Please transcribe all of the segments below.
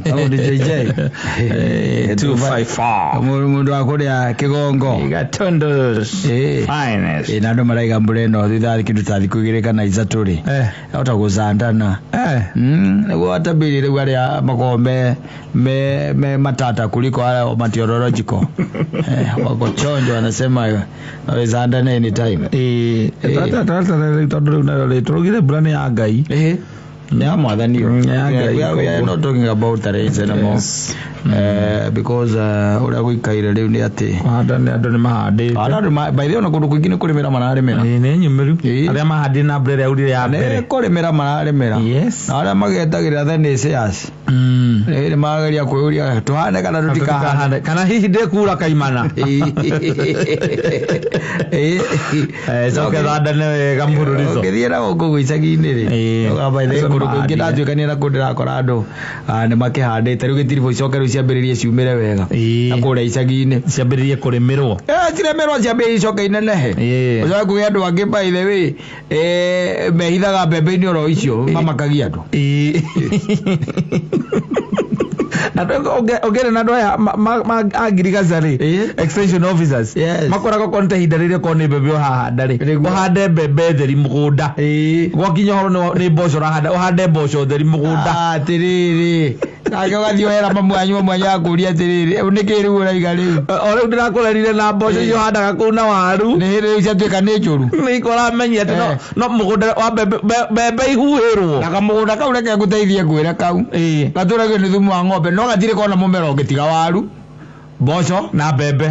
JJ 254 mundu akuria kigongo Gatondo's finest nando maraiga mbuleno thitha kindu tathi kugirika na izaturi ota guzandana nego atabiri rĩu aria magombe me matata kuliko wale meteorological wako chonjo wanasema wezandana anytime tata tondu na turugire brand ya ngai yeah, mwathani we are not talking about the race anymore because ura guikaire riu ni ati andu ni mahandi by the way na kundu kwingine kurimira mararimira ni nyumiru aria mahandi na mbere aurire ya mbere kurimira mararimira yes na aria magetagirira the nasias ni magaria kwuria tuhane kana tutikahane kana hihi ndekura kaimana soke thanda wega mbururizo ngithiira guku gwicagi-ini ri by the way kundu kwingi ndatuikania na kundu ndakora andu ni makihandite riu gitiribo icoke riu ciambiririe ciumire wega na kuria icagi-ini ciambiririe kurimirwo ciremerwo ciambiririe icoke inenehe ucoke kugia andu angi by the way mehithaga mbembe-ini oro icio mamakagia andu ogere na doya agriculture extension officers makoragwo konta hinda riria ko ni bebe haha ndari uhande bebe theri mugunda gwakinya horo ni mboco rahanda uhande mboco theri mugunda atiriri nake gathio era mwanya kuria atiriri niki riu uraiga riu ore ndirakurerire na mboco iyo handaga kuu na waru ni riu ciatuika ni njuru ni ikora menya ati no mugunda wa bebe ihuhirwo na kamugunda kau reke nguteithie ngwire kau gaturagio ni thumu wa ng'ombe no gatire kona mumero ngitiga waru mboco na bebe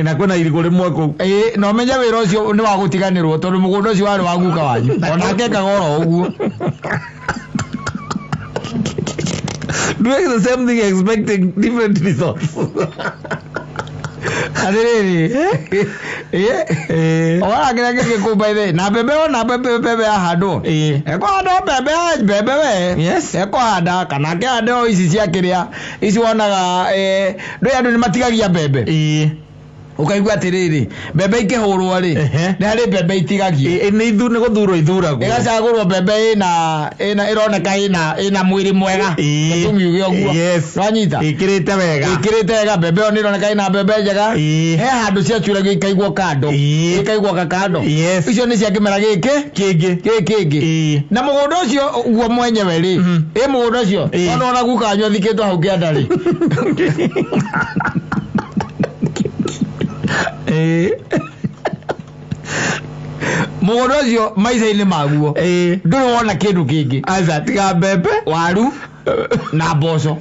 na kwena irigo rimwe ku no menya wira ucio ni wa gutiganirwo tondu mugunda ucio wari wa guka wanyu onake kagoro uguo doing the same thing expecting different results adiriri ora kile kubaide na bebe ahado eko ado bebe we yes eko ada kana ke ado isi cia kiria isi wonaga ndo andu ni matigagia bebe ukaigua atiriri bebe ikihurwo ri ni hari bebe itigagie ni guthurwo ithuragwo igacagurwo bebe ina ironeka ina mwiri mwega tumiuge uguo wanyita ikirite wega bebe oni ironeka ina bebe njega he handu cia churagio ikaigwo kando ikaigwo kakando icio ni cia kimera kingi na mugunda ucio uguo mwenyewe ri mugunda ucio ona gukanyo thikitwo hau kiandari mugunda ucio maica-ini maguo nduri wona kindu kingi aza tiga mbembe waru na mboco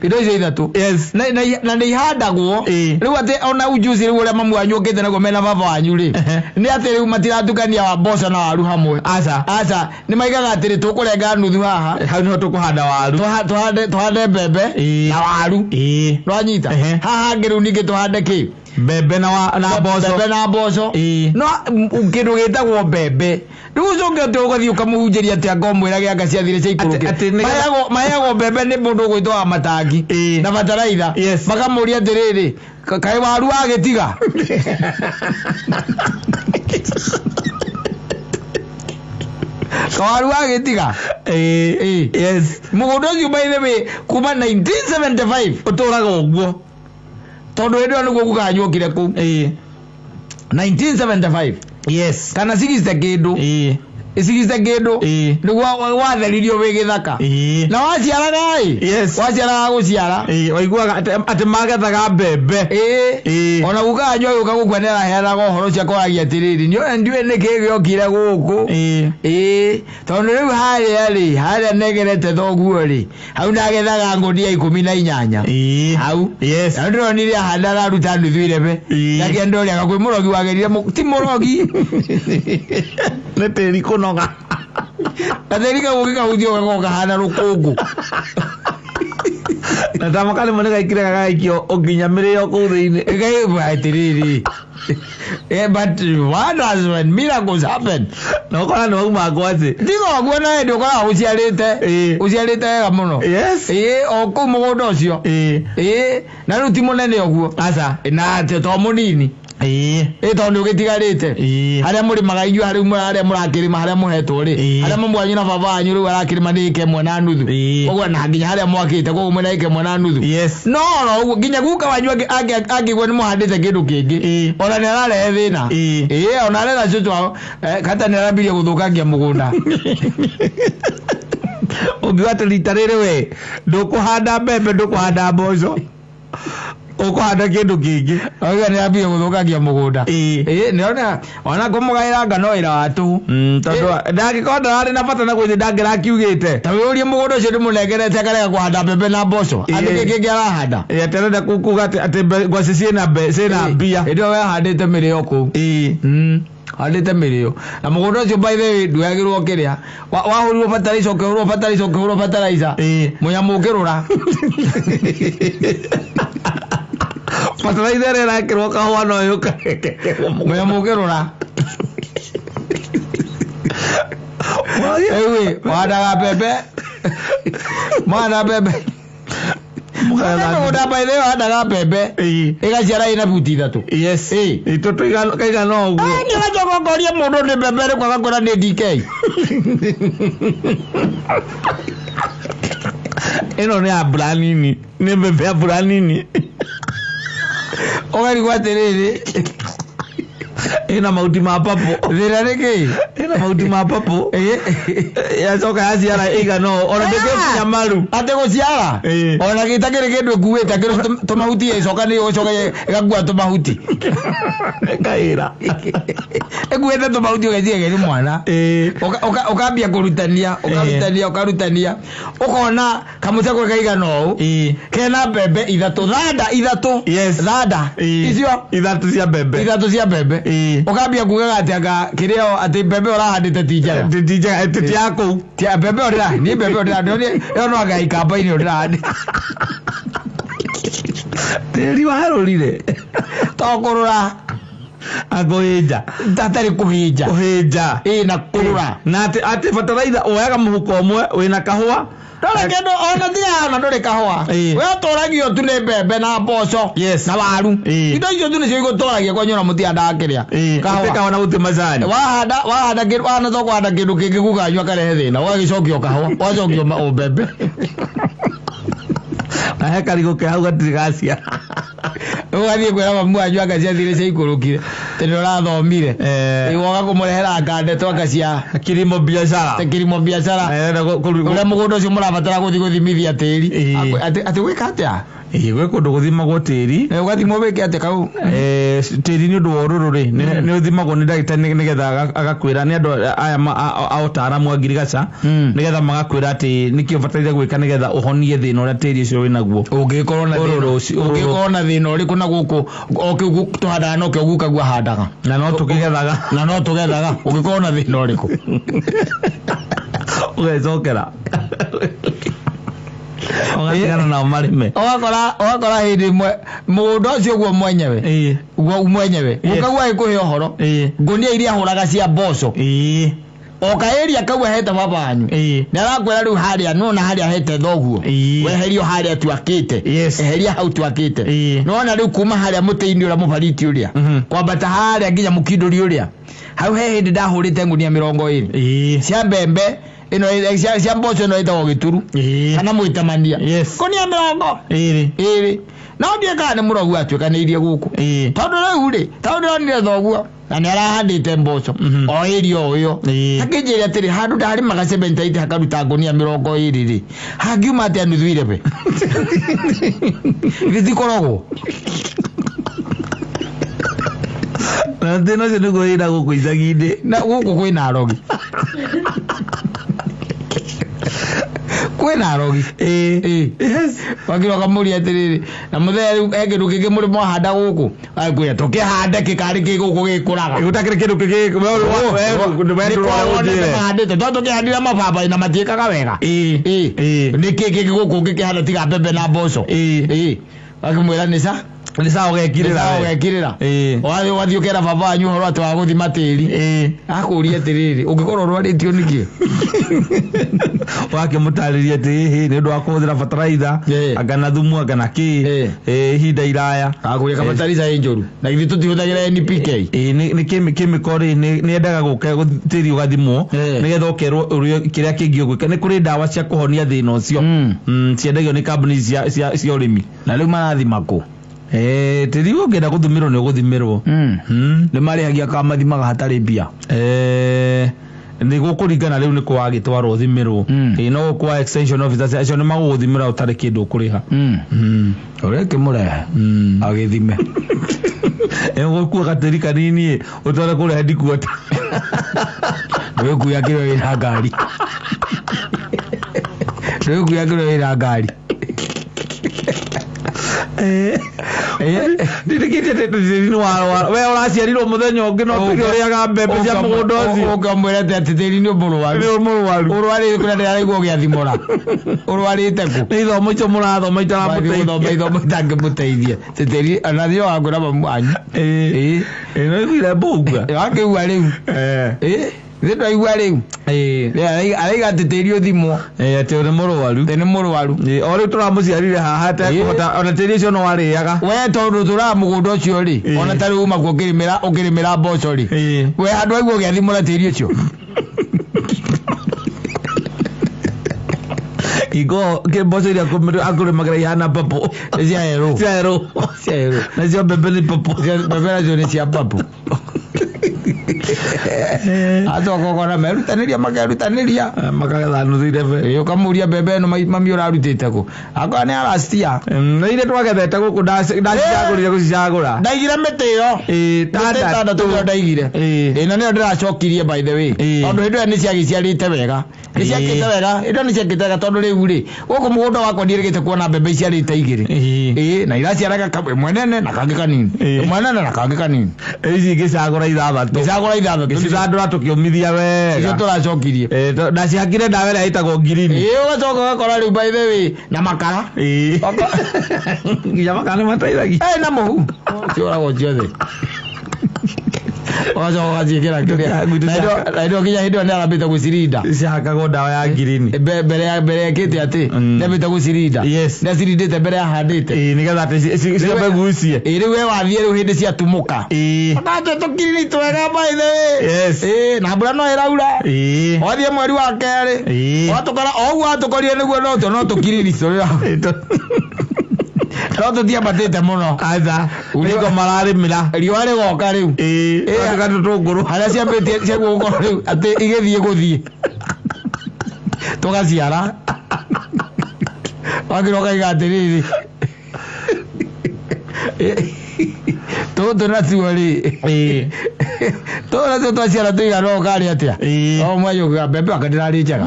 indo icio ithatu na nĩ ihandagwo rĩu atĩ ona ujuzi rĩu ũrĩa mamu wanyu ũkĩte naguo mena baba wanyu rĩ nĩ atĩ rĩu matiratukania wa mboco na waru hamwe aca nĩ maigaga atĩrĩ tũkũrenga nuthu haha hau nĩho tũkũhanda waru tũhande mbembe na waru rwanyita haha hangĩ rĩu ningĩ tũhande kĩ mbembe na mboco no kindu gitagwo mbembe riu ucoke ati ugathii ukamuhunjiria ati angomwira gianga ciathire cia ikuruki mayagwo mbembe ni mundu ugwitwo wa matangi na bataraitha makamuria atiriri kaĩ waru agitiga kawaru agitiga mugunda ucio by the way kuma 1975 uturaga uguo tondu ndio niguo gukanyukire ku 1975 kana 60 kindu isigiste kindu niguo watheririo wi githaka na waciara rai waciara guciara waiguaga ati magethaga mbembe ona gukanyo yuka gukwenera heraga uhoro cia kwaragia atiriri nio ndiwe niki giokire guku tondu riu haria negerete thoguo ri hau nagethaga ngunia 18 hau na ndironire ahanda aruta nuthu irebe na kendo ria gakwi murogi wagerire ti murogi ne teri kunoga aterika gukika uthio gagoka hana rukungu na tamakale moneka ikira gakio oginyamire ku thiini gai batiriri but what does when miracles happen no kora no magwaze ndigo gwona ndio kora uciarite wega muno oku mugunda ucio na ruti munene oguo aca na to munini tondu gitigarite haria muri magaiju haria murakirima haria muhetwo ri haria mumwanyu na baba wanyu ri arakirima ni ikemwe na nuthu ogwo na nginya haria mwakite kwa umwe na ikemwe na nuthu no nginya guka wanyu agigwe ni muhandite kindu kingi ona ni ararehe thina ona arera cucu kata ni arabirie guthukangia mugunda ungiwate rita riri we ndukuhanda mbembe ndukuhanda mboco ukuhanda kindu kingi oiga ni ambie guthukangia mugunda niona ona kumugaira ngano ira watu tondu ndagikonda ari na bata na guthi ndangira kiugite tawiurie mugunda ucio ndimunegerete akarega kuhanda mbembe na mboco andi kingi arahanda terenda kukuga ati ngwaci ciina mbia ndio we handite mirio ku handite mirio na mugunda ucio by the way ndwagirwo kiria wahurirwo fertilizer ukehurwo fertilizer munyamukirura fertilizer era kirwo kahwa no yuka munyamukirura ewe wadaga bebe mugunda by the way wadaga bebe igaciara ina buti ithatu itoto kaigana uguo ni gacogokoria mundu ni bebe ri kwaga kwira ni DK ino ni abranini ni bebe abranini ogarigwa atiriri ina mauti ma papo thira riki ina mauti ma papo yacoka yaciara igano ona ndĩgĩkinya maru ate gũciara ona gĩtakĩrĩ kĩndũ ĩkuĩte kĩrĩ tũmahuti ĩcoka nĩ gũcoka ĩgakua tũmahuti ĩkaĩra ĩkuĩte tũmahuti ũgeciria nĩ mwana ũkambia kũrutania ũkona kamũcakũrĩ kaigana ũũ kena mbembe ithatũ thanda icio ithatũ cia mbembe ukambia kugaga ati kirio ati mbembe urahandite tijega yako tia mbembe ora ni mbembe ora no agai kamba-ini urahandi tiri warurire tokurura agoija tatari kuhija na kurura na ati fertilizer oyaga muhuko umwe wina kahua Dole kendo ona dia na dole kahwa. We toragio tu ne bebe na mboco na waru. Indo icio tu nicio igotoragia kwa nyona mutia ndakiria. Kahwa na uti mazani. Wahanda kindu wana to kwanda kindu kingi gukanywa karehe thina. Wagicokio kahwa, wacokio o bebe. Ahe karigo ke hau gatiragacia. Ugathie kwera mamu anyu akacia thire cia ikurukire. Tene urathomire. Iwoga kumurehera ngande twakacia kilimo biashara. Kilimo biashara. Ule mugunda ucio murabatara guthimithia tiri. Ati wika atia? Gwe kundu guthimagwo tiri. Ugathimwo wike atia kau? Tiri ni undu wa ururu ri. Ni uthimagwo ni ndagitari nigetha agakwira ni andu aya a utaramu a ngirigaca nigetha magakwira ati nikio bataire gwika nigetha uhonie thina uria tiri ucio winaguo. Ungikorwo na thina uriku na guku okiu tuhanda no ke guka gwa handaga na no tugethaga ungikorwo na thina uriku ugecokera ogatigana na marime ogakora hindi imwe mugunda ucio guo mwenyewe gukagua ikuhe uhoro ngunia iria ahuraga cia mboco okaeria kau ahete baba wanyu ni arakwira riu haria nona haria ahete thoguo weherio haria twakite eheria hau twakite nona riu kuma haria muteini uria mubariti uria kwambata haria nginya mukinduri uria hau he hindi ndahurite ngunia 20 cia mbembe ino cia mboco ino itagwo gituru kana mwitamania kunia 20 no ndie kana ni murogu atwikaniirie guku tondu riu ri tondu onire thoguo na ni arahandite mboco o irio uyo akinjira atiri handu ndari magacementite hakaruta ngunia 20 ri hangiuma atia nuthu irebe githikorogo na thina cio niguo ira guku icagi-ini na guku kwina arogi kwina arogi wakiroka muri atiriri na mutheri ekindu kingi muri mwahanda guku akuya tukihande kikari kiguku gikuraga gutakire kindu kingi handite to tukihandira mababa na matiikaga wega ni kiki guku gikihanda tiga mbembe na mboco akimwira ni sa Ni sawa gekirira gekirira wale wathiukera baba wanyu horo atwa guthima tiri akuria tiriri ungikorwo rwaritio niki wake mutaririe ti ni ndo akuthira fertilizer agana thumu agana ki hinda iraya akuria ka fertilizer injoru na ithu tutihuthagira NPK ni chemical ni endaga guka tiri ugathimwo nigetha ukerwo kiria kingi ugwika ni kuri ndawa cia kuhonia thina ucio ciendagio ni kambuni cia urimi na riu marathima ku tiri ungenda guthumirwo ni guthimirwo ni marihagia kamathimaga hatari mbia ni gukuringana riu ni kwagitwarwo thimirwo no kwa extension officers acio ni maguthimira utari kindu kuriha ureke murehe agithime gukua gatiri kanini utware kure headquarter wewe kuya kiro ina ngari wewe kuya kiro ina ngari ndikite tiri wa we uraciarirwo muthenya ungi no kuriaga mbembe cia mugunda ucio ukamwira ati tiri ni umurwaru urwari kuna ndiraigwo giathimora urwarite ku ni thomo icio murathoma itara muteithia ithomo itange muteithia tiri anathio wangura mamu no igire bunga wakiugua riu Zito igua riu araiga tiri uthimwo ati uri murwaru tene murwaru ori turamuciarire haha ta kuhota ona tiri cio no wariaga we tondu turamugunda ucio ri ona tari uma ku ukirimira mboco ri we andu aigwo giathimura tiri ucio igo ke mboco iria akurimagira ihana papo cia ero na cio mbembe ni papo mbembe nacio ni cia papo atokogora merutaniria makerutaniria makagathanuthiire ve ukamuria mbembe no mami urarutite ku akwa ni arastia na ile twagethete guku ndacagurire gucicagura ndaigire miti yo tata tu ndaigire na ni ndiracokirie by the way tondu hindu ni ciagiciarite wega ni ciakite wega indo ni ciakite wega tondu riu ri guku mugunda wakwa ndirigite kuona mbembe ciarite igiri na iraciaraga kamwe mwenene na kangi kanini mwenene na kangi kanini ici ngicagura ithathatu ngicithandura tukiumithia wega icio turacokirie ndacihakire ndawa ĩrĩa ĩtagwo ngirini ugacoka ugakora riu by the way na makara nginya makara nĩmateithagia na mũhu ciũragwo ciothe ugacoka ugaciĩkĩra kĩrĩa na indo nginya hĩndĩ ĩyo nĩarambĩte gũcirinda cihakagwo ndawa ya ngirini mbere ekĩte atĩ nĩambĩte gũcirinda nĩacirindĩte mbere yahandĩte nĩgetha atĩ ciambe gucie rĩu we wathiĩ rĩu hĩndĩ ciatumuka onatwe tũkirini twega by the way na mbura no ĩraura wathiĩ mweri wa kerĩ watũkora oũguo watũkorire nĩguo no tũkirini no tũtiambatĩte mũno aca nĩko mararĩmĩra riũa rĩgoka rĩu tũtũngũrũ harĩa ciambĩtie ciaguo gũkorwo rĩu atĩ igĩthiĩ gũthiĩ tũgaciara wakĩra ũkaiga atĩrĩrĩ tũtũ natuo rĩ tũtũ natuo twaciara tũigana ũkarĩ atĩa o mwayũkaga mbembe waka ndĩrarĩ njega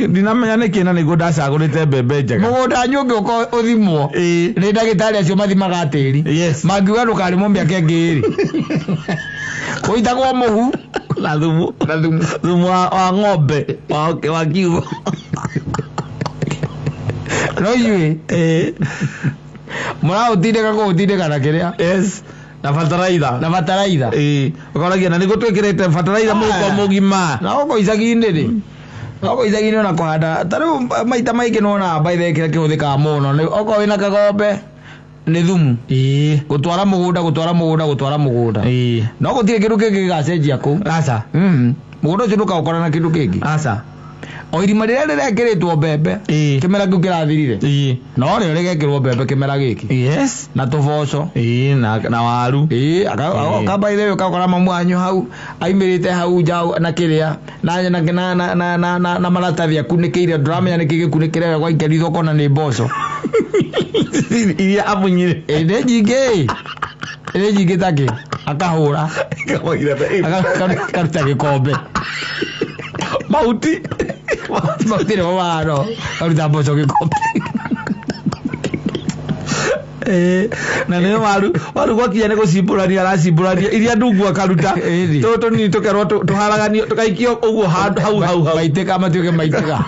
ndinamenya nĩkĩ na nĩguo ndacagũrĩte mbembe njega mũgũnda nyũngĩ ũthimwo nĩ ndagĩtarĩ acio mathimaga tĩri mangiuga ndũkarĩmwo mĩaka ĩngĩ rĩ ũitagwo mũhu na thumu wa ng'ombe wa kiugo no inyuĩ mũraũtindĩka kũũtindĩka na kĩrĩa na bataraitha ũkoragia na nĩguo twĩkĩrĩte bataraitha mũhuko mũgima na gũkũ icagi-inĩ rĩ gũkũ icagi-inĩ ona kũhanda tarĩu maita maingĩ nona mbaitha kĩrĩa kĩhũthĩkaga mũno okorwo wĩna kagombe nĩ thumu gũtwara mũgũnda no gũtirĩ kĩndũ kĩngĩ gĩgacenjia kũu aca mũgũnda ũcio ndũkaũkora na kĩndũ kĩngĩ aca o irima rĩrĩa rĩrekĩrĩtwo mbembe kĩmera kĩu kĩrathirire no rĩo rĩgekĩrwo mbembe kĩmera gĩkĩ na tũboco na waru kambaithe ũkakora mamu wanyu hau aimĩrĩte hau nja na kĩrĩa na maratathi akunĩkĩire ndũramenya nĩkĩ gĩkunĩkĩre wega gwaikĩrio thoko na nĩ mboco iria amunyire nĩ nyingĩ takĩ akahũra karuta gĩkombe mauti nĩmo wano karuta mboco gĩkombe Na leo waru kwa kijana ko sibulani arasibulani iria ndungu akaruta toto ni tokerwo tuharagani tukaikio uguo hau maiteka matioke maiteka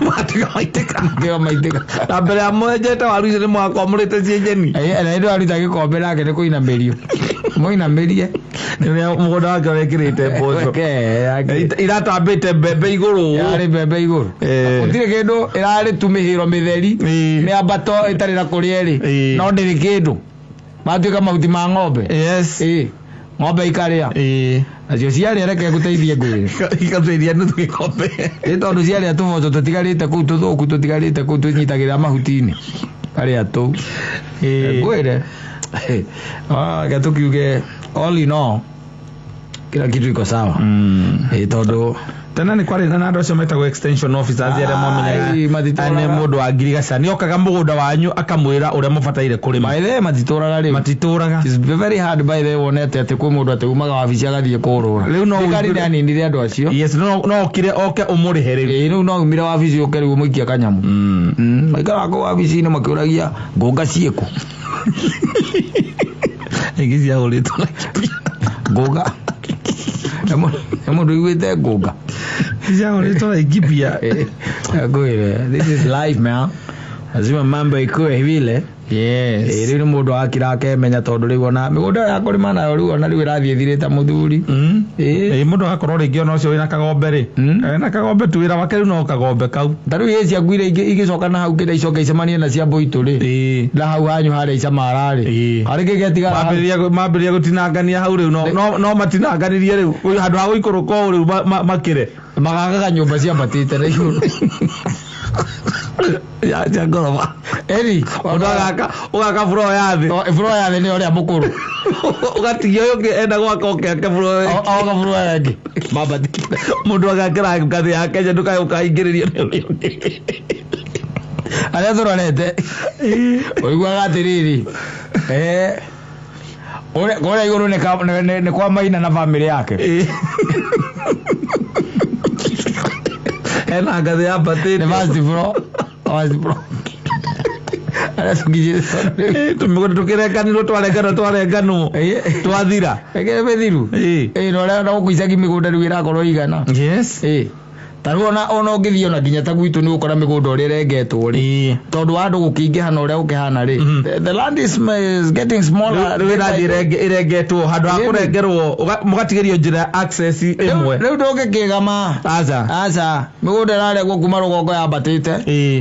na mbere ya mwenjete waru icio ni mwako murite cienjeni na ndio waruta gikombe nake ni kuinamerio muinamerie ni mugunda wake wekirite mboco iratambite mbembe iguru yari mbembe iguru gutire kindu irari tumihiro mitheri ni ambato itari na kurieri no ndiri kindu matuika mahuti ma ng'ombe ng'ombe ikaria acio ciari reke guteithie ngwiri ikateithia nuthu gikombe tondu ciari atumoco tutigarite kuu tuthuku tutigarite kuu tunyitagira mahutini aria tu ngwire gatukiuge all in all kila kitu iko sawa tondu tena ni kwari na ndo metagwo extension officers yare momenya ane mundu wa ngirigaca ni okaga mugunda wanyu akamwira uria mubataire kurima maithe matituraga it's very hard by the wonete ati kwi mundu ati umaga wabici agathie kurura riu no kari ni anindire andu acio yes no okire oke umurihere riu no umire wabici uke riu muikia kanyamu maikara wako wabici ni makiuragia ngunga cieku igizia uritwa ngunga mundu igwite ngunga igizia uritwa igipia ngwire this is life man lazima mambo ikuwe vile yes riu mundu akira akemenya tondu riu ona migunda ya kurima nayo riu ona riu irathie thirita muthuri mundu agakorwo ringi ona ucio wina kagombe ri na kagombe tu wira wake riu no kagombe kau taru yesi agwire igicoka na hau kida icoka icemanie na cia boitu ri na hau hanyu haria icamara ri hari gigetigara mambiria gutinangania hau riu no matinanganirie riu handu ha guikuruka riu makire magagaga nyumba cia batite na iguru ya jangoroma eri ugaka furo ya thi ni oria mukuru ugatigio yoke enda gwaka oke furo oga furo ya thi mabati mundu agakira ngathi yake je nduka ukaingiririo aria thorete oigwa gatiriri ore iguru ni kwa maina na family yake ena ngathi ya batini vasti bro ara sungije tumigora tukirekanirwo twaregano twathira egere bethiru no kuisagi migunda riu irakorwo igana yes tarona ona ungithio na nginya tagwitu ni ukora migunda uri rengetwo ri tondu andu gukingihana uria ukihana ri the land is getting smaller irengetwo handu ha kurengerwo mugatigerio njira access imwe riu ndungikigama aca migunda iraregwo kuma rugongo yabatite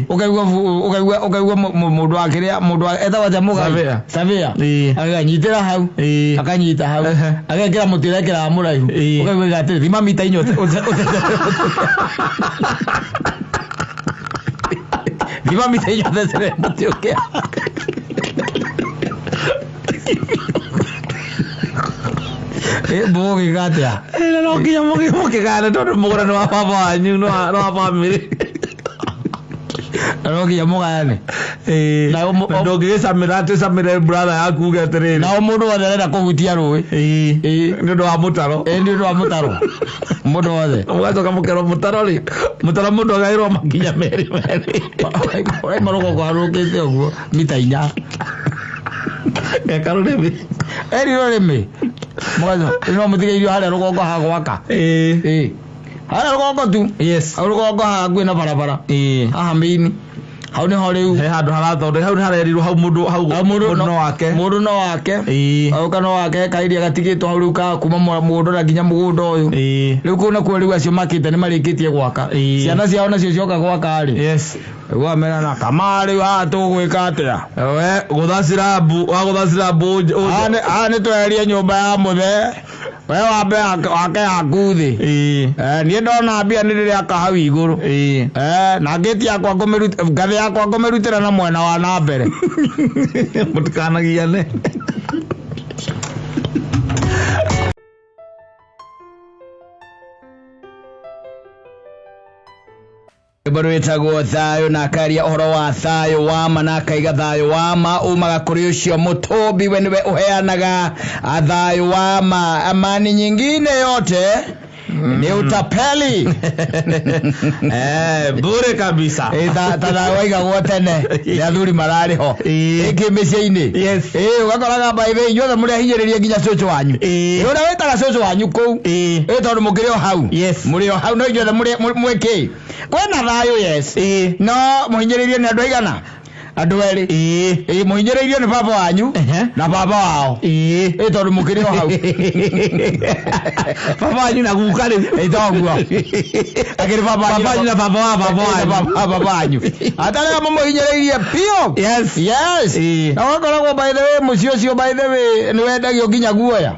ukaigua mundu akiria mundu etagwa jamugai savia aganyitira hau akanyita hau agekira mutirekera muraihu ukaigua gatiri thima mita inyote Viva mi teño de ser tío que bo que gatea no que gana todo mugora no apa ni no apa mire no que llamo gane na ndo que samira brother akuga tere na mundu wanera ko gutia ruwe ndo amutaro ndo amutaro mundu wothe ugacoka mukero mutaro mundu agairwo makinya meri oi marogo gwarukite uguo mita inya ekaruremi eriroremi mugazo ino mutigeirio haria rugongo ha gwaka haria rugongo tu yes rugongo ha ngwina barabara haha mini hau ni ho riu he handu harathonde hau ni harerirwo hau mundu no wake au kana wake kairia gatigitwo hau riu ka kuma mundu na nginya mugunda uyu riu kuna kwa riu acio makite ni marikitie gwaka ciana ciao nacio cioka gwaka ri yes wa mena na kamari wa tugwika atia we guthacira mbu ane twerie nyumba ya muthe we wambe wake akuthi nie ndona mbia ni riria kahau iguru na ngiti yakwa ngathi yakwa ngumirutira na mwena wa na mbere mutikanagiane Baro etagwo thayo na akaria uhoro wa thayo wama na akaiga thayo wama umaga kuri ucio mutumbi we niwe uheanaga thayo wama amani nyingine yote Ni utapeli. Bure kabisa. Tada waiga gotene. Ya thuri marari ho. Eki miciini. Yes. Ugakoraga by the inyuothe muri ahinyiriria nginya cucu wanyu. Ura wetaga cucu wanyu kou. Tondu mukiri o hau. Yes. Muri o hau no inyuothe muri mwiki. Kwena thayo yes. No muhinyiririe ni andu aigana. Andu eri muhinyiriirio ni baba wanyu na baba wao tondu mukiri o hau baba wanyu na guka ri itoguo akiri baba wanyu na baba wanyu atari mo muhinyiriirie pio yes na wakoragwo by the way mucio cio by the way ni wendagio nginya guoya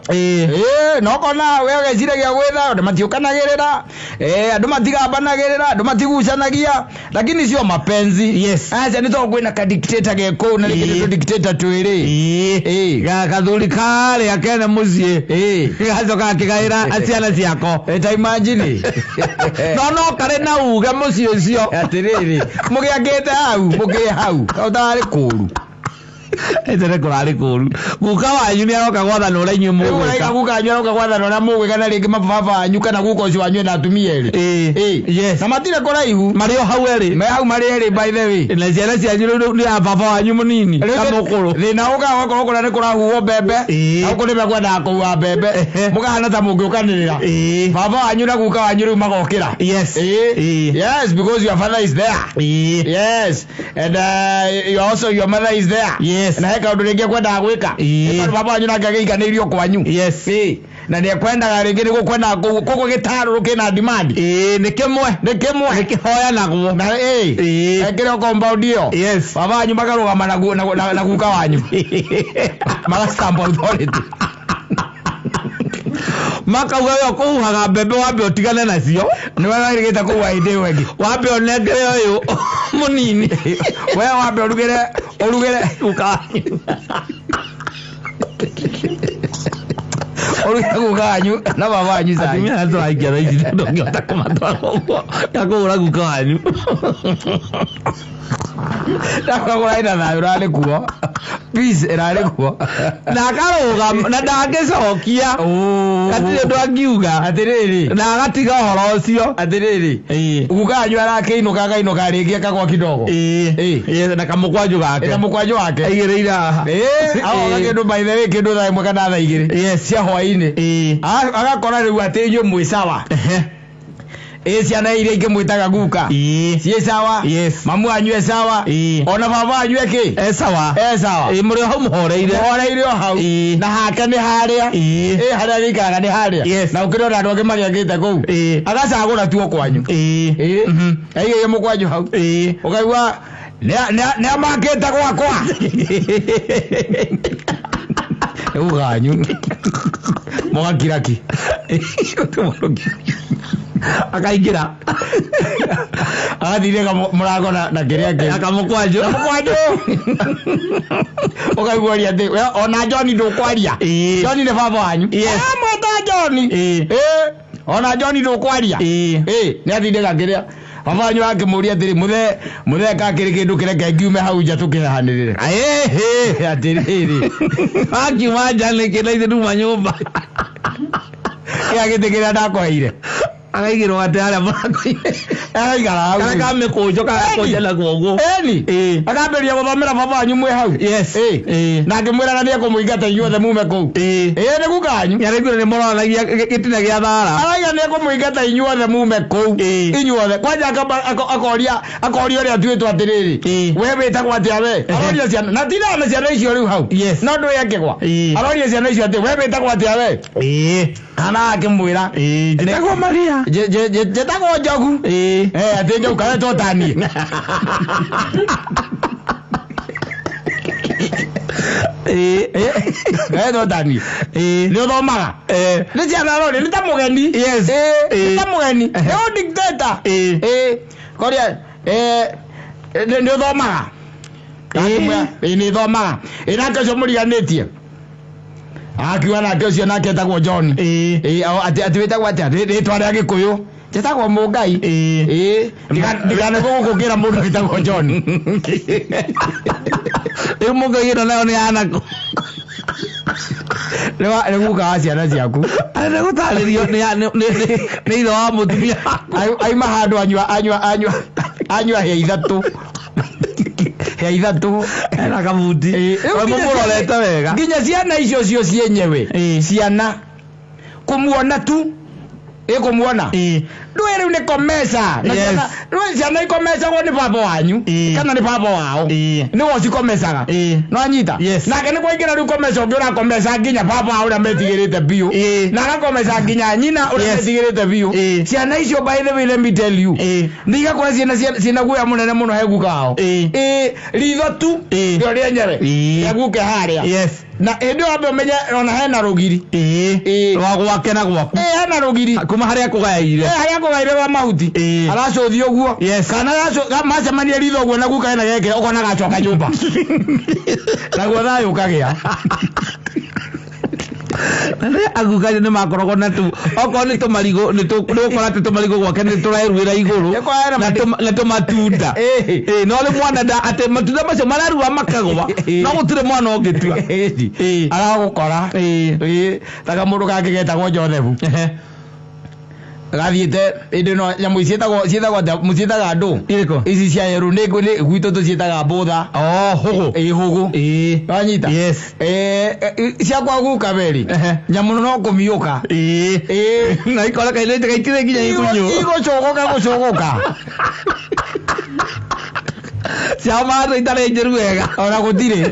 no kona we geciragia gwitha andu matiukanagirira andu matigambanagirira andu matigucanagia lakini sio mapenzi acha ni to kwina dictator geko na dictator twiri gathuri kale akene mucie gacoka kigaira aciana ciako imagine no kare na uga mucie ucio atiriri mugiangite hau utari kuru etere kurari kuru guka wanyu ni aroka gwathana ura inyu mugwika guka wanyu aroka gwathana ura mugwika na ringi mababa wanyu kana guka ucio wanyu na atumia eri yes na matire kuraihu mario hau eri me hau mari eri by the way na ciana cianyu ni baba wanyu munini kamukuru thina uga wakoro kura ni kurahuo bebe au kuri megwenda kuwa bebe mugahana ta mungiukanirira baba wanyu na guka wanyu riu magokira yes because your father is there yes and your mother is there na heka undu ringi kwenda gwika baba wanyu na ngagiikanirio kwanyu na ni kwenda ringi ni gukwenda kuko gitaru kina demand ni kimwe ni kihoya naguo na ekire compound dio baba wanyu magarugama na guka wanyu magastamp authority makauga yo kuhaga mbembe wambe utigane nacio ni wega irigita kuwa inde wengi wambe onengere uyu munini we wambe urugire ukanyu guka wanyu na baba wanyu sai atumia nazo aigira ici ndongota kumatwara uguo yakugura guka wanyu ndakagura ina thayo rari kuo peace rari kuo na akaruga na ndangicokia atire ndwangiuga atiriri na agatiga horo ucio atiriri guka wanyu arakiinuka ringi akagwa kidogo na kamukwanju gake aigireira haha aho kindu by the way kindu thayo mwaka na tha igiri cia hwaini agakora riu ati inyu mwi sawa ciana iria ingĩ mwĩtaga guka ciĩ sawa mamu wanyu e sawa ona baba wanyu eki sawa mũrĩ hau mũhoreire o hau na hake nĩ harĩa harĩa gĩikaraga nĩ harĩa na ũkĩrora andũ angĩ magĩakĩte kũu agacagũra tuo kwanyu aigĩire mũkwanyu hau ũkaigua nĩ amakĩte gwakwa rĩu ganyu mũgakiraki akaingira agathire murango na kiria akamukwanju ukaiguaria ndi ona John ndukwaria John ni baba wanyu mweta John ona John ndukwaria ni athire gakiria baba wanyu akimuria atiri muthe kakiri kindu kireke ngiume hau nja tukihanirire atiriri akiuma nja ni kinaithe nduma nyumba yagitikira ndakoheire akaigirwo ati aria murakoire araigara hau kana kamikujo kakonjela guoguo akamberia guthomera baba wanyu mwe hau na ngimwira ni ekumuingata inyuothe mume kuu ni gukanyu yarigire ni moranagia gitina gia thara araiga ni ekumuingata inyuothe mume kuu inyuothe kwanja akoria ria tuitwo atiriri we witagwo atia we aroria ciana na tira na ciana icio riu hau no ndu yekegwa aroria ciana icio ati we witagwo atia we ana akimwira njitagwo Maria njitagwo Njogu ati Njogu karetwo tanie karetwo tanie ni uthomaga ni ciana rori ni ta mugeni ni ta mugeni ni dictator koria ni uthomaga ni uthomaga nake ucio muriganitie akiwa nake ucio nake etagwo John ati witagwo atia ritwa ria Gikuyu njitagwo Mungai ndigane gũgũkĩra mũndũ witagwo John Mungai ĩno nayo nĩ anako Nĩ guka wa ciana ciaku. Nĩ gũtarĩrio nĩ ithe wa mũtumia. Aima handũ anyua hĩa ithatũ. Hĩa ithatũ. Ena kabuti. Mũmũrorete wega. Nginya ciana icio cio cienyewe. Ciana. Kumuona tu. Kumuona. Ndũĩ rĩu nĩ komesa. Ndũĩ ciana ikomesagwo nĩ baba wanyu. Kana nĩ baba wao. Nĩwe cikomesaga. No anyita. Nake nĩ kũingĩra rĩu komesa ũngĩ ũrakomesa nginya baba wao ũrĩa metigĩrĩte biũ. Na agakomesa nginya nyina ũrĩa metigĩrĩte biũ. Ciana icio by the way let me tell you. Nĩ igakora ciana guoya mũnene mũno he guka wao. Ritho tu rĩo rĩenyere. He guke harĩa. Na hĩndĩ ĩyo wambe ũmenye ona hena rũgiri. Rwa gwake na gwaku. Hena rũgiri. Kuma harĩa kũgaĩire. Harĩa kũgaĩire rwa mahuti. Aracothi ũguo. Kana macemania ritho ũguo na guka hena geke ũkona gacoka nyũmba. Naguo thayũ ũkagĩa. Aguka nĩ makoragwo na tu okorwo nĩ tũmarigũ nĩ ũkora atĩ tũmarigũ gwake nĩ tũreruĩra igũrũ na tũmatunda. No rĩ mwana atĩ matunda macio mararua makagwa no gũtirĩ mwana ũngĩtua. Aragũkora taga mũndũ kangĩgetagwo Jothefu. Gathiĩte ĩndĩ no nyamũ ciĩtagwo andũ ici cia yerũ nĩ gwitũ tũciĩtaga mbũtha. Hũgũ. Hũgũ. Wanyita. Ciakwa guka beri nyamũ no kũmiũka. Na ikora kairĩte gaitire nginya igunyũ. Igũcogoka. Ciama itarĩ njĩru wega. Ona gũtirĩ.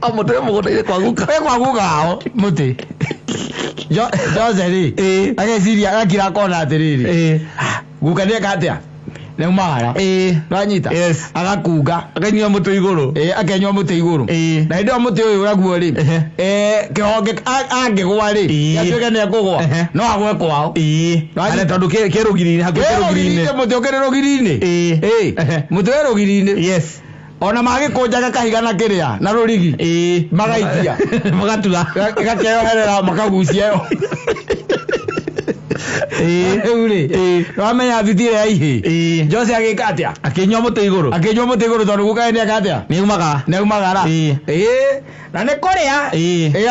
Mũtĩ mũgũnda-inĩ kwa guka. Kwa guka hao mũtĩ. Jose ageciria agakira kona atĩrĩrĩ. Guka nĩeka atĩa? Neumagara. No anyita. Agakunga. Akanyua mũtĩ igũrũ. Akenyua mũtĩ igũrũ. Na hĩndĩ ĩyo mũtĩ ũyũ ũraguo rĩ. Kĩhonge angĩgũa rĩ. Gatuĩke nĩ ekũgũa. No agwe kwao. Tondũ kĩ rũgiri-inĩ hakuhĩ rũgiri-inĩ. Mũtĩ ũkĩrĩ rũgiri-inĩ. Mũtĩ wĩ rũgiri-inĩ. Ona magĩkũnjaga kahiga na kĩrĩa na rũrigi. Magaikia. Magatuga. Gakeyoherera makagucia yo. Rĩu rĩ wamenya thiti ĩrĩa ya ihĩ. Jose agĩka atĩa? Akĩnyua mũtĩ igũrũ. Tondũ guka nĩeka atĩa? Neumagara. Na nĩ kũrĩa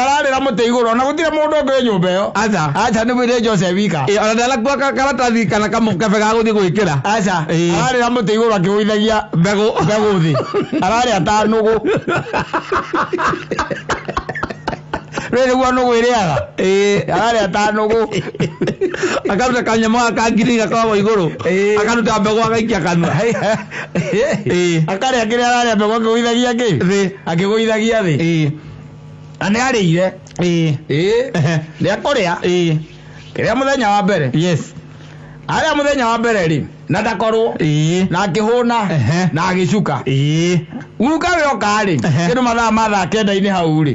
ararĩra mũtĩ igũrũ ona gũtirĩ mũndũ ũngĩ nyũmba ĩyo. Aca nĩ mwĩrĩ Jose wika. Ona ndanakuwa karatathi kana kabe ga gũthiĩ gwĩkĩra. Aca ararĩra mũtĩ igũrũ akĩgũithagia mbegũ thĩ. Ararĩa ta nũgũ. Rĩu nĩguo nũgũ ĩrĩaga. Ararĩa ta nũgũ. Akaruta kanyamũ gaka ngiri gakoragwo igũrũ. Akaruta mbegũ agaikia kanua. Akarĩa kĩrĩa ararĩa mbegũ akĩgũithagia thĩ. Na nĩ arĩire. Nĩ ekũrĩa. Kĩrĩa mũthenya wa mbere. Arĩa mũthenya wa mbere rĩ na ndakorwo na akĩhũna na agĩcuka. Guka we oka rĩ kĩndũ mathaa kenda-inĩ hau rĩ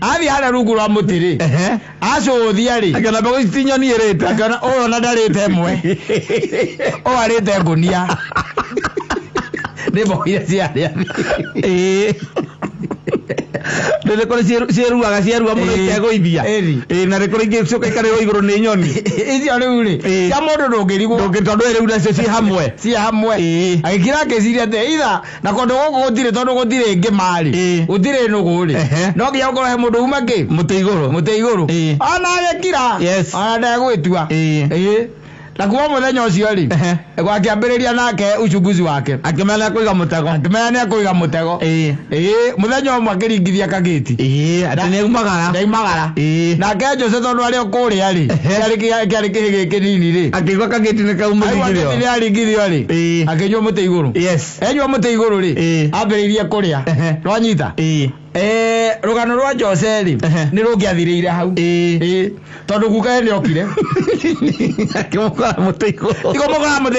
athiĩ harĩa rungu rwa mũtĩ rĩ acũthia rĩ akĩona mbegũ ici nyoni ĩrĩte. Akĩona ũyũ ona ndarĩte ĩmwe. Ũyũ arĩte ngũnia. Nĩ mboga iria ciarĩa. Ndĩrĩ kũrĩ ciĩruaga mũno itegũithia. Na rĩ kũrĩ ingĩ cioka ikarĩrwo igũrũ nĩ nyoni. Icio rĩu rĩ cia mũndũ ndũngĩrigwo. Tondũ rĩu nacio ciĩ hamwe. Agĩkira akĩciria atĩ either na kũndũ gũkũ gũtirĩ tondũ gũtirĩ ngĩma rĩ gũtirĩ nũgũ rĩ no nginya gũkorwo he mũndũ uma kĩ mũtĩ igũrũ. Ona agĩkira ona ndegwĩtua. Na kuuma mũthenya ũcio rĩ akĩambĩrĩria nake uchunguzi wake akĩmenya nĩ ekũiga mũtego. Mũthenya ũmwe akĩringithia kagĩti atĩ nĩaumagara. Nake Jose tondũ arĩ o kũrĩa rĩ kĩarĩ kĩhĩgĩ kĩnini rĩ akĩigua kagĩti nĩkaumĩringithio. Nĩaringithio rĩ akĩnyua mũtĩ igũrũ. Enyua mũtĩ igũrũ rĩ ambĩrĩirie kũrĩa. Rwanyita. Rũgano rwa Jose rĩ nĩ rũngĩathirĩire hau. Tondũ guka nĩ okire akĩmũkora mũtĩ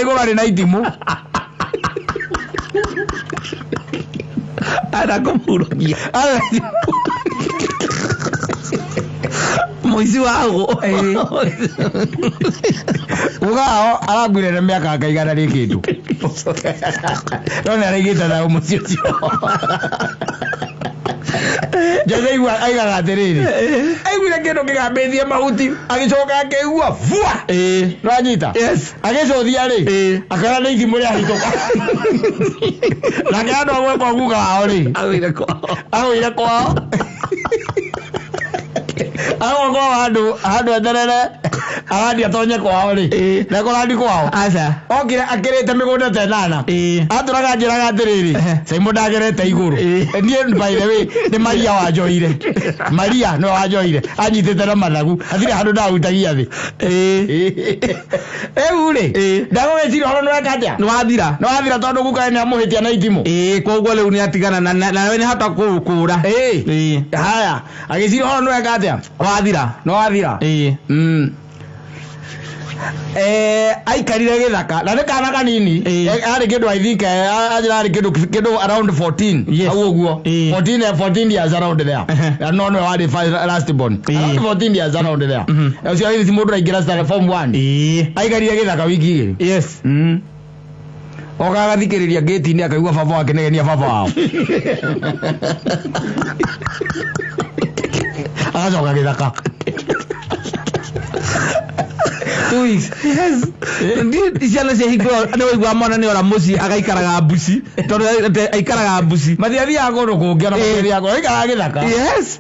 igũrũ arĩ na itimũ. Ara kũmũrũkia mũici wagũ. Ugao araguire na mĩaka akaigana rĩ kĩndũ. No nĩ araigĩte na mũciĩ ũcio. Jose aigaga atĩrĩrĩ aiguire kĩndũ kĩgambĩtie mahuti agĩcoka akĩigua vua. Rwanyita agĩcũthia rĩ akĩona nĩ itimũ rĩahĩtũka. Nake andũ amwe kwa guka wao rĩ agũire kwao. Ako handu aterere arandi atonye kwao ri na korandi kwao aca okire akirite migunda tenana aturaga njiraga atiriri Simon ndagerete iguru nie by the way ni Maria wanjoire Maria no wanjoire anyitite na managu athire handu ndahutagia thi uri ndagwetire horo nwekatia no wathira tondu guka ni amuhitia na itimu koguo riu ni atigana na we ni hata kura haya agicira horo nwekatia wathira aikarire githaka na ni kana kanini ari kindu I think ari kindu around 14 au uguo 14 years around there no wari last born around 14 years around there ucio hizi mundu aingira start form 1 aikarire githaka wiki igiri yes okagathikiriria gate-ini akaigua baba wake negenia baba wao agacoka githaka 2 weeks ndi ciana cia hingo nä waigua mwana nä ora må ciä agaikaraga mbuci tondå aikaraga mbuci mathiathiaga kå ndå kå ngä ona mathiathiaga aikaraga gä thaka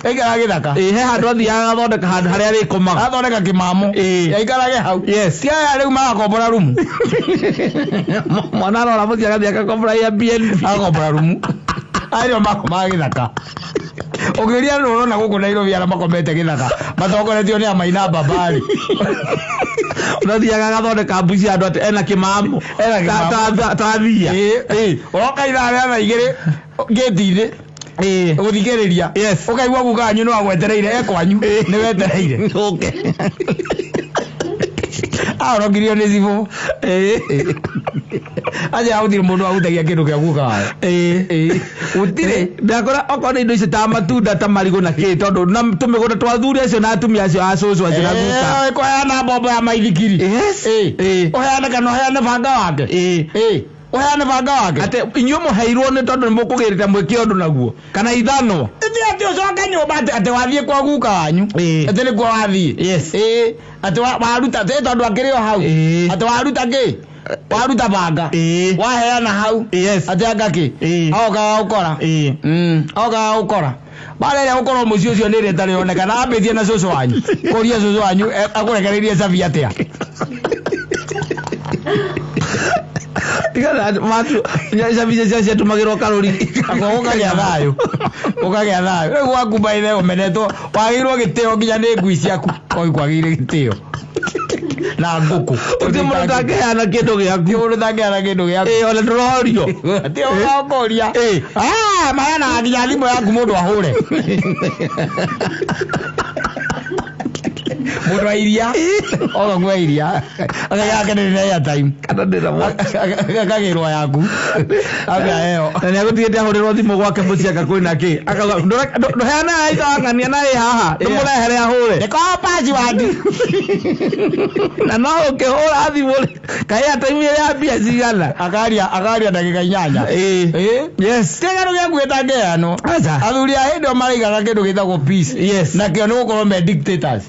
aikaraga gä thaka he handå athiaga agathondeka handå harä a rä komaga agathondeka kä mamo aikarage hau ti aya rä u magakombora rumu mwana arora må ciä agathia agakombora Airbnb agakombora rumu ario makomaga gä thaka ukiria rurona guku Nairobi ara makomete githaka matongoretio ni Amaina Babari unathiaga agathondeka mbuci andu ati ena kimamo ta thia uroka ithare na igiri gate-ini guthikiriria ukaigua guka anyu no agwetereire ekwanyu ni wetereire arogirio ni zibo aja audire mundu autagia kindu kia guka utire ndakora okona indo ici ta matunda ta marigo na ki tondu na tumigunda twa thuri acio na atumia acio acucu acio na guka ko yana bombo ya maithikiri oheane kana oheane banga wake oheane banga wake ate inyo muheirwo ni tondu nimukugirite mwiki undu naguo kana ithano ati ucoka nyumba ati wathie kwa guka wanyu ati ni kwa wathie ati waruta ati tondu akirio hau ati waruta ki waruta banga waheana hau ati agaki oka ukora barere ukorwo mucio ucio ni retare onekana ambithie na cucu wanyu kuria cucu wanyu akurekereirie cabi atia igana matu cabi cia tumagirwo karuri ukagea thayo riu waku baithe umenetwo wagirwo gitio nginya ni ngui ciaku kwagire gitio na nguku uti mundu tangeana kindu giaku ona ndurorio ti ukoria mayana nginya thimu yaku mundu ahure mundu airia oga ngwa iria agayake ni ya time kana ndira akagirwa yaku aga eo na ni agutigite ahurirwo thimu gwake muciaka kwina ki akaga nduheana aithangania na haha ndumurehere ahure ni ko password na no ukihura thimu kaya time ya bia cigana agaria ndagika 8 yes tegaro gya gwetangeano athuri a hindi o maraigaga kindu gitagwo peace na kio ni gukorwo me dictators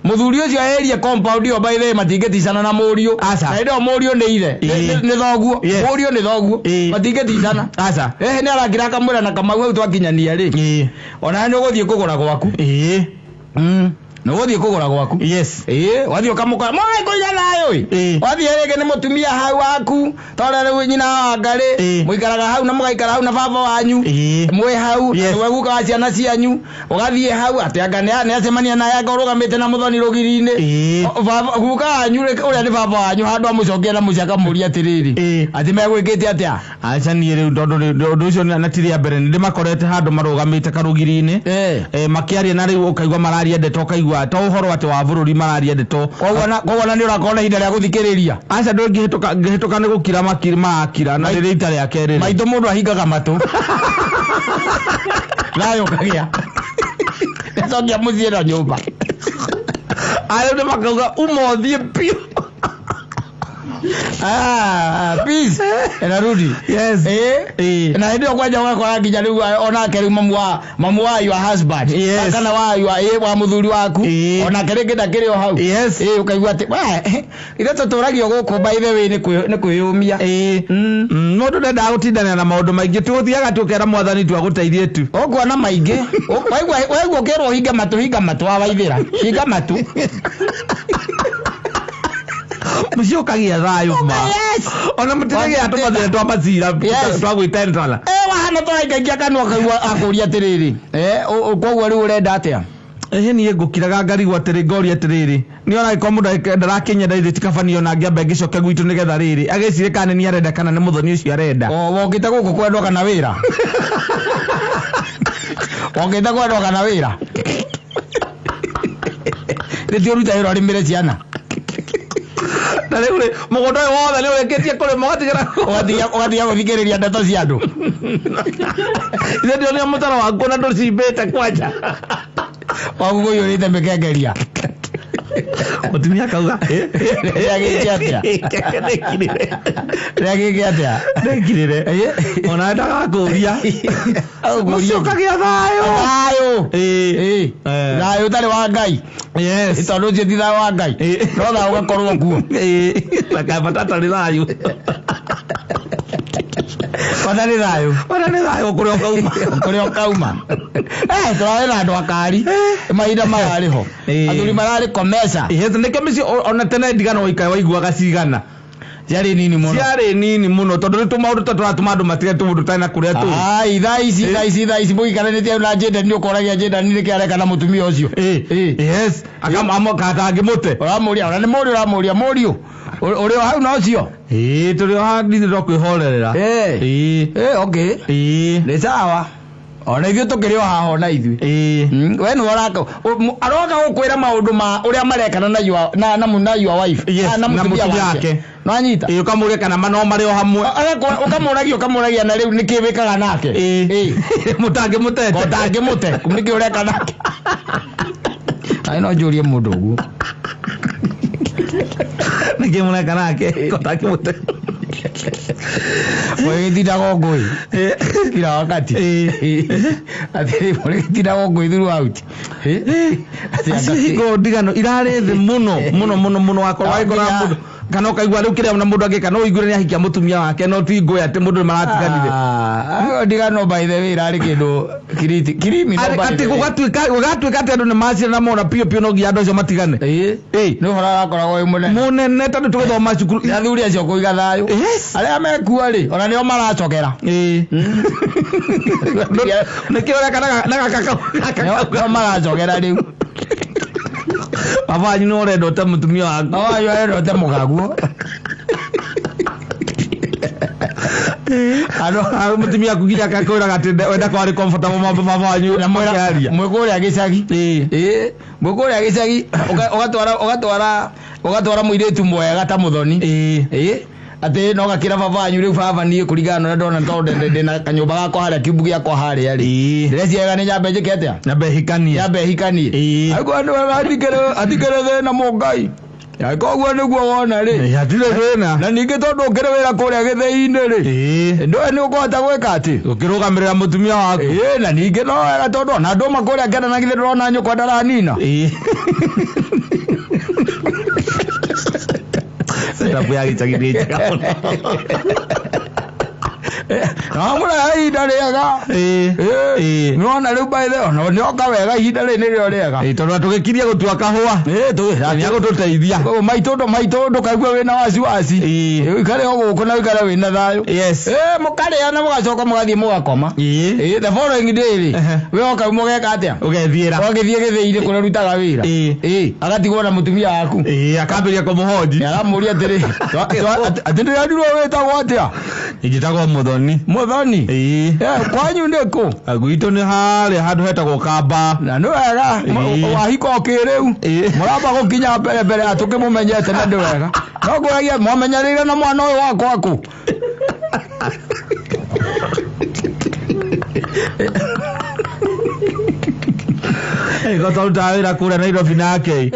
muthuri ucio aerie compound yo by the matingeticana na murio na ndo murio ni ithe ni thoguo murio ni thoguo matingeticana ni arangira kamwira na Kamau au twakinyania ri ona ni uguthie kugura gwaku no wothie kugura gwaku wathie ukamukora moe kuiga thayo wathie rege ni mutumia hau waku tora riu nyina wa ngari muikaraga hau na mugaikara hau na baba wanyu mwe hau we guka wa ciana cianyu ugathie hau ati anga ni acemania na yanga urugamite na muthoni rugiri-ini guka wanyu uria ni baba wanyu handu amucokia na muciaka muri atiriri ati megwikite atia aca nie riu tondu ucio na tiri ya mbere ndi makorete handu marugamite karugiri-ini makiaria na riu ukaigwa mararia ndeto ukaigwa to uhoro ati wa bururi mararia ndeto kogwana ni urakona hinda ria guthikiriria aca ndo ngihituka ni gukira makira na riri ita ria keriri maito mundu ahingaga matu nayo kagia cokia muthie na nyumba ayo ni makauga umothie pio Peace. Enarudi. Yes. Na ndio kwaja kwa kijaribu ona keri mamu wa your husband. Yes. Kana wa your wa muthuri waku. Ona keri gita kiri o hau. Yes. Ukaigua ati ire tuturagio guku by the way ni kwiyumia. Mundu ndenda gutindana na maundu maingi tuthiaga tukera mwathani twaguteithie tu. Okuona maingi. Waigua kero hinga matu awaithira. Hinga matu. Musio kagia thayo ma. Ona mutirege atumathire twa mazira twa gwitendana. Wahana twaikagia kanwa kaigua akuria tiriri. Koguo riu urenda atia? Nie ngukiraga ngarigwa atiri ngoria atiriri niona iko mundu ndarakinya ndaithie tikabanio na ngiamba ngicoke gwitu nigetha riri agicire kana ni arenda kana ni muthoni ucio arenda wongite guku kwendwa kana wira wongite kwendwa kana wira ritio ruta hiro arimire ciana na riu mugondo wothe ni ureketie kuri mugatigera ugathiga guthikiriria ndeto cia andu ithe ndio ni mutara waku na nducimbite kwanja wagugo yurite mekengeria mutumia kauga rege atia ndekirire ona ndaga kuria gucio kagia thayo thayo tari wa Ngai yes tondu cio ti thayo wa Ngai no thayo ugakorwo kuo takabata tari thayo Wadani thayo kuria ukauma turawe na andu akari mahinda marari ho athuri marari komesa nike mici ona tene ndigana uikae waiguaga cigana ciari nini muno tondu ni tumaundu turatuma andu matige tumundu tana kuria tu thaa ici muikaranitie na Jeda ni ukoragia Jeda ni kiareka na mutumia ucio yes akama katangi mute uramuria ona ni murio uri o hau na ucio turi o hau ndithiro kwihorerera okay ni sawa ona ithuĩ tukiri o haha ona ithuĩ we ni waraka aroka gukwira maundu ma uria marekana na your wife na mutumia wake no anyita ukamuria kana mano mari o hamwe ukamuragia na riu nikibikaga nake mutange mute niki ureka nake ai no njurie mundu uguo niki mureka nake kotange mute wewe ndirago ngui kila wakati ati mure ndirago ngui through out ati go ndigano irare the muno wakorwa igora mundu kana ukaigua riu kiria na mundu angika no igure ni ahikia mutumia wake no tu ngui ati mundu maratiganire ndigano by the way irare kindu kirimi no ati gugatuika ati andu ni macira na mona pio no gia andu acio matigane no hora akoragwo munene tondu tugithoma cukuru ya thuri acio kuiga thayo aria mekua ri ona nio maracokera nikio kana na kaka maracokera riu baba nyino rendo ta mutumia waku yo rendo ta mugaguo ano mutumia kugira kakora gatende wenda kwari comfortable mama baba wanyu na mwikuria gicagi mwikuria gicagi ugatwara muiretu mwega ta muthoni ati no gakira baba wanyu riu baba nie kurigana na ndona tonde ndina kanyumba gakwa haria kiubu giakwa haria ri ndeciaga ni nyambe njikete nyambe hikanie aiko andu atikere thina mungai koguo niguo wona ri atire thina na ningi tondu ukire wira kuria githei-ini ri ndoe ni ukohota gwika ati ukirugamirira mutumia waku na ningi no wega tondu na ndu makuria kenda na githe ndurona nyukwa ndaranina setup ya gicagi njega amura ihinda riega nona riu by the no nioka wega ihinda ri nirio riega tondu tugikiria gutua kahua ni agututeithia maitundu kaigua wina wasiwasi ikare o guku na ikare wina thayo mukaria na mugacoka mugathie mugakoma the following day ri we oka mugeka atia ugethira ugithie githei-ini kuria rutaga wira agatigwo na mutumia waku akambiria kumuhoji aramuria atiri ati ndirandirwo witagwo atia ingitagwo muthoni kwanyu ndiku agwito ni haria handu hetagwo kamba na no wega wahiko kiriu muramba gukinya mbere atukimumenyete na ndi wega no nguragia mwamenyerire na mwana uyu wakwa ku Ko tauta wira kura Nairobi nake.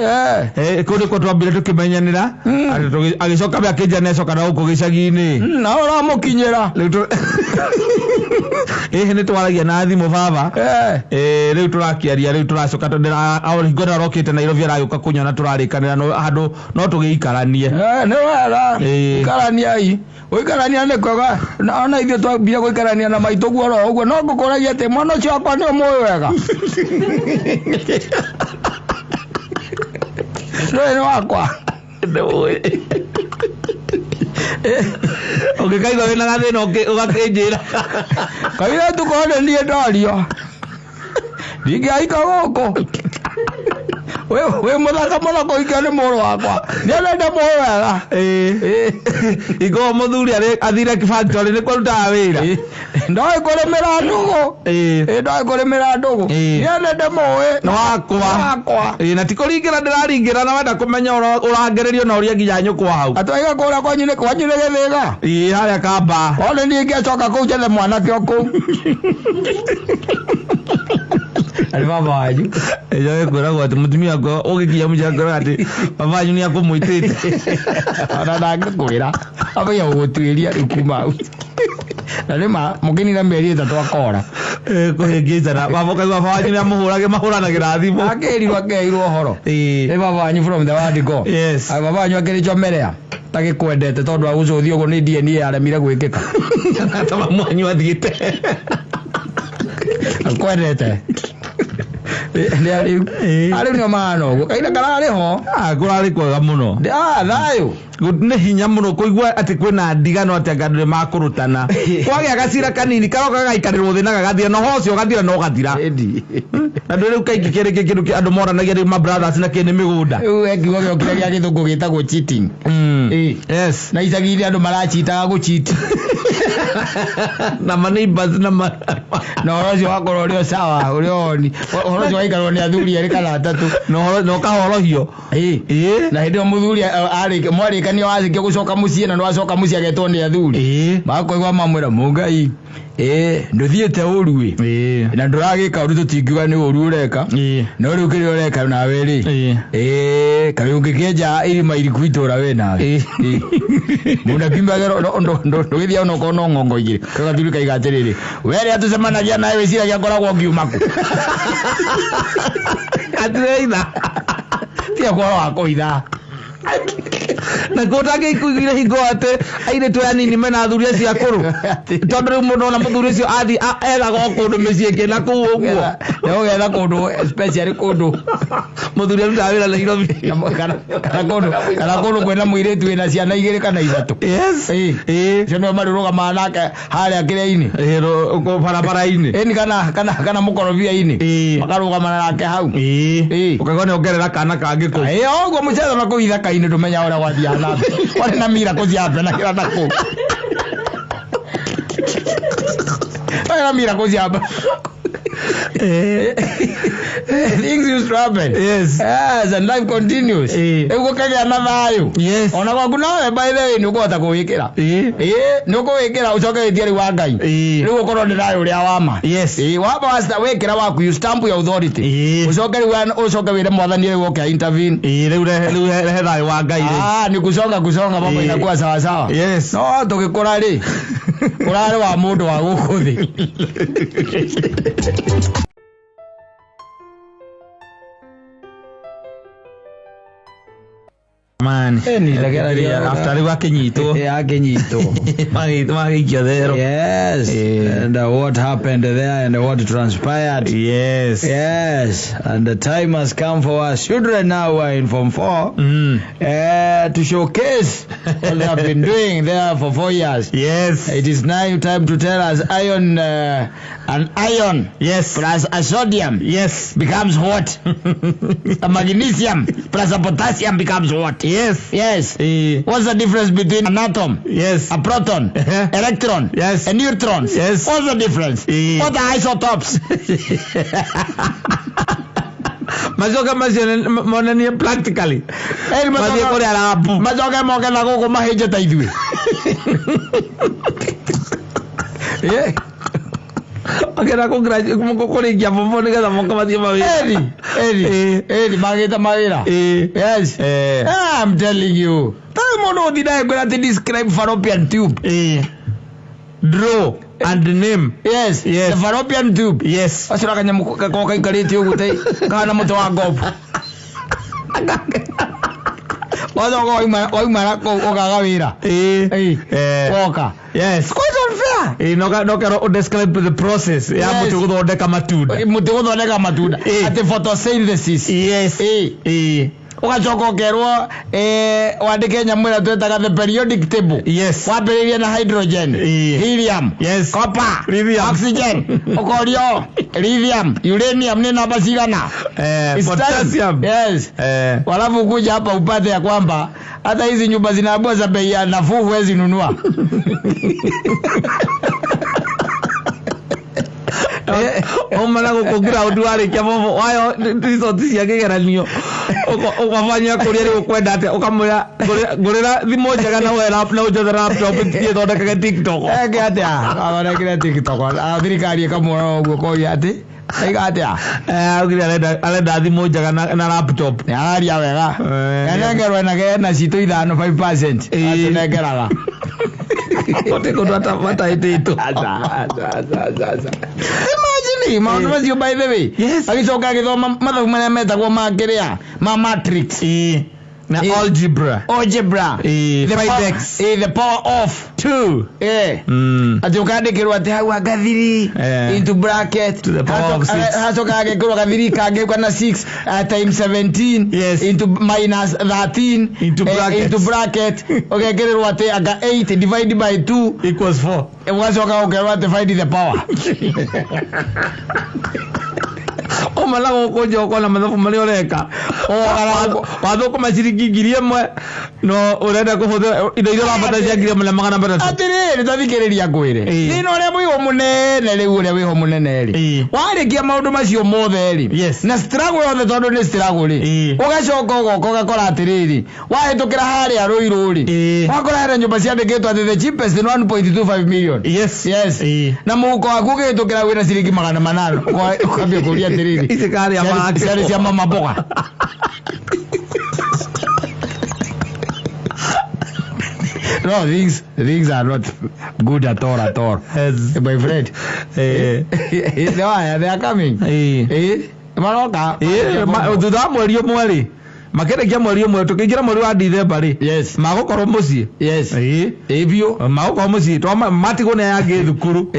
Kuri ko twambire tukimenyanira. Agicoka be akija necoka na uko gicagi-ini. Na ora mukinyira. Ni twaragia na thimu baba. Riu turakiaria riu turacoka tondera ngona rokite Nairobi aragĩũka kunyona turarikanira handu no tugiikaranie. Ni wega. Ikarania i. Uikarania ni kwega. Ona ithuĩ twambire guikarania na maitũ guoro ũguo no ngũkũragia atĩ mwana ũcio wakwa nĩ ũmũĩ wega. Nĩ wakwa. Ndũĩ. Ũngĩkaigua wĩna gathĩna ũgakĩnjĩra. Kaira tukone niĩ ndario. Ndingĩaika gũkũ. We muthaka mũno kũikia nĩ mũrũ wakwa. Nĩendete mũĩ wega. Iko mũthuri athire factory nĩ kũrutaga wĩra. Ndoĩ kũrĩmĩra ndũgũ. Ndoĩ kũrĩmĩra ndũgũ. Nĩendete mũĩ wakwa. Na ti kũringĩra ndĩraringĩra na wenda kũmenya ũrangererio na ũrĩa nginya nyũkwa hau. Atwaiga kũrĩa kwanyu nĩ gĩthĩga. Harĩa Kamba. Ona niĩ ngĩacoka kũu njethe mwanake o kũu. Ari baba wanyu. Ejo kwĩragwo atĩ mũtumia wako ũgĩkinya mũcakora atĩ baba wanyu nĩ akũmũitĩte. Ona ndangĩkwĩra. Abaiya gũgũtuĩria rĩu kuma hau. Na nĩma mũkĩnina mĩeri 3 akora. Kũhĩngĩcana baba ũkaigua baba wanyu nĩ mahũranagĩra thimũ. Akĩrirwo akĩheirwo ũhoro. Nĩ baba wanyu from the word go. Yes. Baba wanyu akĩrĩchomerea. Tagĩkwendete tondũ wa gũcũthio ũguo nĩ DNA yaremire gwĩkĩka. Ta mamu wanyu athiĩte. Akwendete. Ari nĩ maana ũguo. Kaina kararĩ ho. Kũrarĩ kwega mũno. Thayũ. Nĩ hinya mũno kũigua atĩ kwĩna ndigano atĩ anga ndũrĩ makũrutana. Kwagĩa gacira kanini karoka gagaikarĩrwo thĩ na gagathira na ũhoro ũcio ũgathira no gathira. Na ndũrĩ rĩu kaingĩ kĩrĩ kĩndũ andũ moranagia rĩu ma brothers na kĩnĩ mĩgũnda. Rĩu kiugo gĩo kĩrĩa gĩa gĩthũngũ gĩtagwo cheating. Yes. Na icagi-inĩ andũ marachitaga gũcheat. Na neighbors na ũhoro ũcio wakorwo ũrĩ o sawa ũrĩ oni. Ũhoro ũcio waikarwo nĩ athuri erĩ kana atatũ. Na ũkahorohio. Na hĩndĩ ĩyo mũthuri mwarĩkania warĩkia gũcoka mũciĩ na nĩwacoka mũciĩ agetwo nĩ athuri. Magakoigua mamwĩra mũngai. Ndũthiĩte ũru na ndũragĩka ũndũ tũtingiuga nĩ ũru ũreka. No rĩu kĩrĩa ũreka nawe rĩ. Kaĩ ũngĩkĩenja irima iriku itũra we nawe. Mũndũ akiumagĩra ndũgĩthiaga onokorwo no ng'ongo igĩrĩ. Kagathuri kaiga atĩrĩrĩ. We rĩrĩa tũcemanagia nawe wĩciragia ngoragwo ngiuma kũ. Atĩrĩitha. Tiga ũhoro wa kũitha. Na kũtangĩ ikuigire hingo atĩ airĩtu aya nini mena athuri acio akũrũ. Tondũ rĩu mũndũ ona mũthuri ũcio athi ethaga o kũndũ mĩciĩ ĩngĩ na kũu ũguo. Nĩũgetha kũndũ especially kũndũ mũthuri arutaga wĩra Nairobi. Kana kũndũ kwĩna mũirĩtu wĩna ciana 2 kana 3. Yes. Icio nĩo marũrũgamaga nake harĩa kĩrĩa-inĩ. Barabara-inĩ. Kana mũkorobia-inĩ. Makarũgamana nake hau. Ũkaigua nĩongerera kana kangĩ kũu. Ũguo mũcetha na kũu ithaka-inĩ ndũmenya ũrĩa gwathiaga na mbere. Warĩ na mira kũciambe na kĩra na kũu. Warĩ na mira kũciambe. Things used to happen. Yes. Yes, and life continues. Ũgũkagĩa na thayũ. Yes. Ona gwaku nawe by the way nĩũkũhota kũwĩkĩra. Nĩũkũwĩkĩra ũcoke wĩtie rĩu wa Ngai. Rĩu ũkorwo nĩ thayũ ũrĩa wama. Yes. Wamba wĩkĩra waku you stamp your authority. Ũcoke rĩu ũcoke wĩre mwathani rĩu oke intervene. Rĩu rehe thayũ wa Ngai rĩ. Ni kusonga mambo inakuwa sawa sawa. Yes. No tũgĩkũra rĩ. Ũrarĩ wa mũndũ wa gũkũ thĩ. Man, after we akenyito. Magĩikio thero. Yes. And what happened there and what transpired. Yes. Yes. And the time has come for our children now who are in Form 4 to showcase what they have been doing there for 4 years. Yes. It is now time to tell us an iron yes plus a sodium yes becomes what? A magnesium plus a potassium becomes what? Yes. Yes. What's the difference between an atom? Yes. A proton? Electron? Yes. And neutrons? Yes. What's the difference? What are isotopes? Mazoga monani practically. Mazoga moga na gogo maheje taidwe. Agera ko graduate ko college hapo nikaza mkamatia mawira. Eri mageta mawira. Yes. I'm telling you. Tamono didai go to describe fallopian tube. Draw and name. Yes. The fallopian tube. Yes. Asura kanya ko kai kariti ugutai kana moto wa gob. Wado ko imara ko gagawira. Woka. Yes. Quite unfair. No kero describe the process. Ya mutu kuthondeka matunda. Mutu kuthondeka matunda. Ati photosynthesis. Yes. Ugacoka ukerwo wandike nyamũ ĩrĩa twĩtaga the periodic table. Yes. Wambĩrĩrie na hydrogen, helium, yes, copper, lithium, oxygen, ukorio lithium, uranium ni namba cigana? Potassium. Yes. Walafu kuja hapa upate ya kwamba hata hizi nyumba zinaabua za bei ya nafuu huwezi nunua. Omala ko ground wale kia momo wayo hizo tisia kigeranio ukafanya kuria ri kwenda ate ukamura gorera thimo njega na wera app na ujothera laptop tie thondeka TikTok ke atia awara kire TikTok thirikari ikamwona uguo ko ati aiga atia ugire arenda thimo njega na laptop aria wega enengerwe na cito 5% atunengeraga kote kondata mata iteito imagine maundu macio by the way. Yes. Agicoka agithoma mathabu maria metagwo ma kiria ma matrix na algebra the 5x the power of 2 ati ukandikirwa ati hau agathiri into bracket to the power of 6 hacoka agikirwa gathiri kange kana 6 times 17. Yes. into minus 13 into bracket ugekirwa ati aga 8 divided by 2 equals 4 ugacoka ukirwa ati find the power. Omala ukoja ukona mathabu mari oreka wathuka maciringi 1,000 no urenda kuhutha indo iria wabata cia 1,300 atiri tathikiriria ngwire nino uria mwiho munene riu uria wiho munene ri warikia maundu macio mothe ri na struggle on tondu ni struggle ri ugacoka ugoka ugakora atiriri wahitukira haria ruiru ri wakora hera nyumba ciandikitwo ati the cheapest in 1.25 million. Yes. Na muhuko waku ugihitukira wina ciringi 800 ukambia kuria atiriri isikari ya maki ciari cia mama mboga. No, things are not good at all. Yes. My friend. They are coming. Maroka. Thutha mweri ũmwe rĩ makerekia mweri ũmwe tukiingira mweri wa December rĩ magokorwo muciĩ bio magokorwo muciĩ to matigwo ne yangi thukuru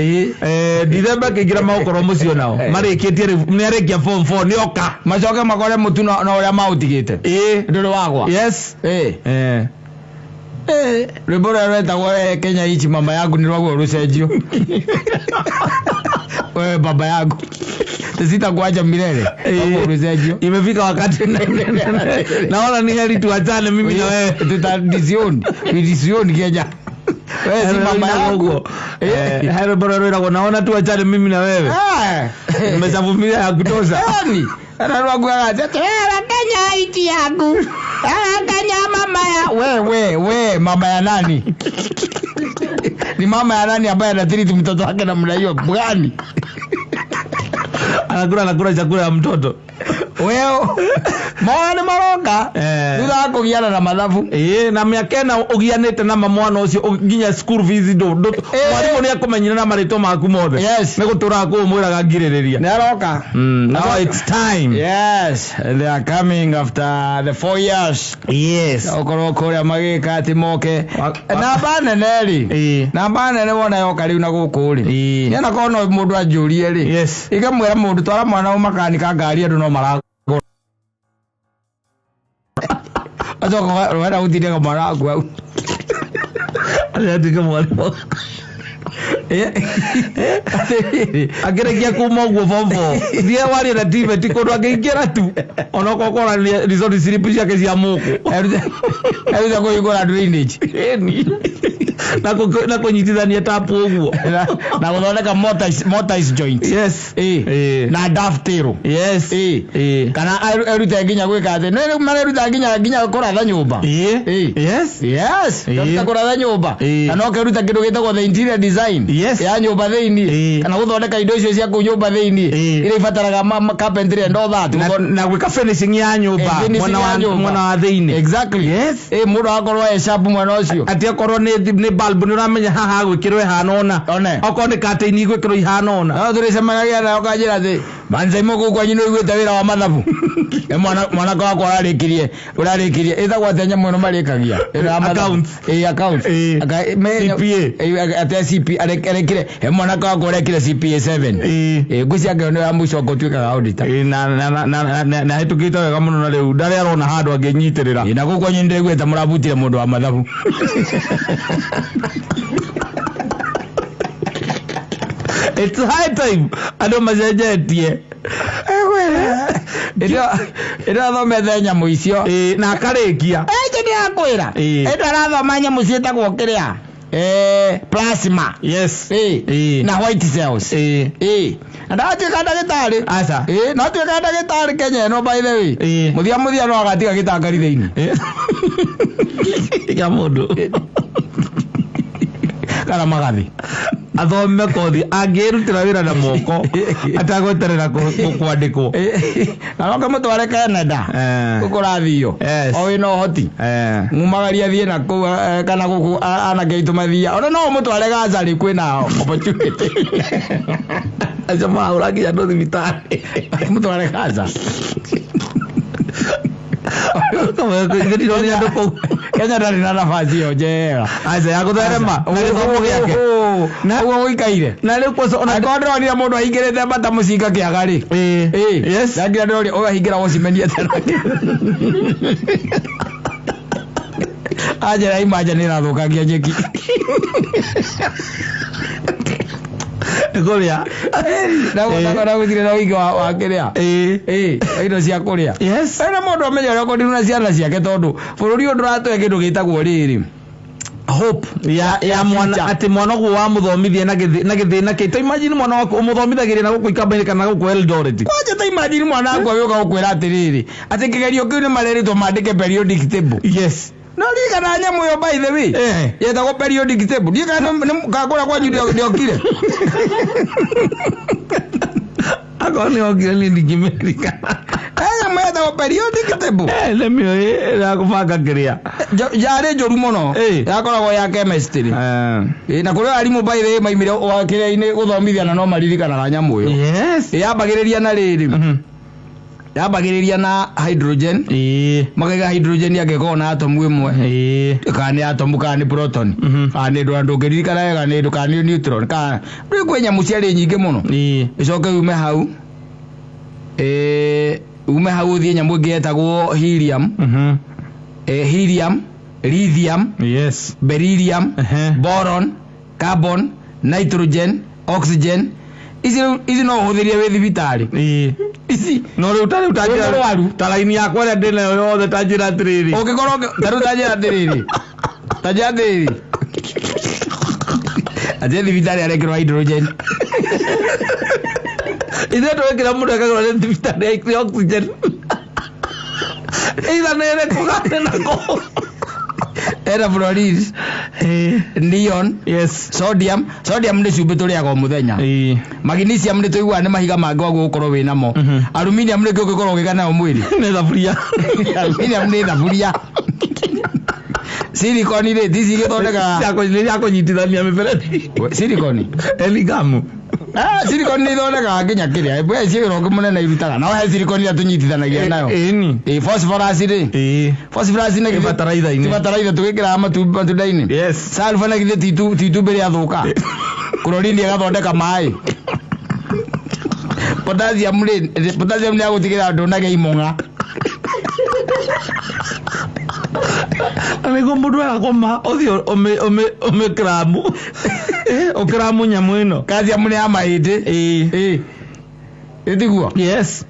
December kiingira magokorwo muciĩ onao marikitie nĩ arikia form 4 nĩ oka macoke makore mutu na ũrĩa mautigĩte ndũrĩ wagwa. Yes. Rwĩmbo rũrĩa rwetagwo Kenya ichi mama yangu nĩ rwagwo rũcenjio. Wewe baba yangu sitakuacha milele. Rũcenjio imefika wakati naona ni heri tuachane mimi na wewe tutadisioni Kenya. Wewe si mama yangu. Hero bora rwĩragwo naona tuachane mimi na wewe. Nimeshavumilia ya kutosha. Ana rwagu agacha Kenya iti yangu. Kenya mama ya we mama ya nani? Ni mama ya nani ambaye anatiriti mtoto wake namna hiyo gani? Anakula chakula ya mtoto. Wewe mwana maroka thutha kugiana na mathabu na miaka na ugianite na mwana ucio uginya school fees do mwarimu ni akumenyira na marito maku mothe ni gutura ku mwiraga ngiririria ni aroka. Now it's time. Yes, they are coming after the 4 years. Yes. Okoro koria magika ati moke na baneneri na banene wona yoka riu na guku ri yana kono mundu anjurie ri ikamwira mundu twara mwana wa makanika ngari andu no mara Azo wera utire mwana wangu au ati mwalimu agerekia kuma uguo fomfo thie wari na TV tikundu angiingira tu onoko kora resort slip ciake cia muku eruza kuigura drainage na kunyitithania tapu uguo na guthondeka mortise joint. Yes. Na dovetail. Yes. Kana erute nginya gwika ati no mareruta nginya kuratha nyumba. Yes. Yes. Kuratha nyumba. Kana ukeruta kindu gitagwo the interior design ya nyumba thiini, kana guthondeka indo icio cia kunyumba thiini ire ibataraga carpentry and all that, na gwika finishing ya nyumba mwana wa thiini. Exactly. Yes. Mundu akorwo sharp mwana ucio ati akorwo ni bulb ni uramenya haha gwikirwo ihana ona okorwo ni curtain igwikirwo ihana ona no turicemanagia nayo kanjira thi manze mugu kwa nyino igwite wira wa mathabu mwana kwa kwa urarikirie ithagwa tenya muno marikagia accounts CPA ati CPA arekire mwana kwa kwa arekire CPA 7 gucia ngeno ya muco gotwika auditor na hitukite wega muno na riu ndari arona handu angenyitirira na gukwa nyinde gweta murabutire mundu wa mathabu. It's high time ando majenjetie ira thome thenya muicio na akarikia ni akwira ira rathoma nyamu cietagwo kiria plasma. Yes. Na white cells. Ndatuika ndagitari asa no tuika ndagitari Kenya no by the way muthia no agatiga gitangari thiini ya mundu kana magathi athome kothi angirutira wira na moko atagweterera kwandikwo na no kamutware Canada gukurathio o wina uhoti ngumagaria thie na ku kana guku ana geitu mathia ona no mutware Gaza ri kwina opportunity aja mauragia ndo thibitari mutware Gaza kama ngiriro ni ando ko Kenya ndari na nafasi yo njega aza ya gutherema na githomo giake na uwo wikaire na ri kwoso ona kodro ni mundu ahingirite bata mucinga kiagari yes ngira ndori o ahingira wocimenia tena ajera imagine na thukagia njeki kuria na gutire na wingi wa kiria indo cia kuria. Yes. Na mundu amenya ria ko ndina ciana ciake tondu bururi undu ratwe kindu gitagwo riri hope ya mwana ati mwana gwo wa muthomithia na githina ke to imagine mwana wako umuthomithagiria na guku ikambeni kana guku Eldoret kwaje to imagine mwana wako yoka gukwira atiriri ati kigerio kiu ni mareritwo mandike periodic table. Yes. No liga na nyamu yo by the way yeta go periodic table liga kakora kwa ndio kile agoni ogeli ndikimerika mweta go periodic table le mio la kufaka kiria jare joru muno yakora go ya chemistry na kuri arimu by the way maimire wa kiria ine guthomithia na no maririkana na nyamu yo. Yes. Yambagiriria na riri yambagiriria na hydrogen magaiga hydrogen yake na atom imwe kana atom kana proton kana ndo ngiririkana kana kana neutron kana kwenya muciari nyingi muno icoke ume hau ume hau thie nyamu ngetagwo helium helium lithium yes beryllium boron carbon nitrogen oxygen izi no huthirie we thibitari isi no ri utajira talaini yakwa ria ndina yothe tajira atiriri ugikorwo taru tajira atiriri tajira atiriri aje thibitari arekirwo hydrogen ithe twekira mundu akagirwo ni thibitari ya oxygen ila nere kugane nako era fluoride neon yes sodium ndi cumbi turiaga muthenya magnesium ndi tuigua ni mahiga mangi wa gukorwo wina mo aluminium ndi gukorwo gikana mwiri ni thaburia aluminium ndi thaburia silicone ndi disi githondeka ya kunyitithania miberethi silicone eligamu silicone ni thondeka nginya kiria bwe cigiro munene irutaga no he silicone ya tunyitithanagia nayo phosphorus phosphorus ni bataraitha tugikira matunda-ini sulfur na githe titu mbere athuka chlorine igathondeka mai potassium ni agutigira ndunage imonga amigo mundu agakoma othio ome kramu okramu nyamu ino calcium ni amaindi. Itiguo. Yes.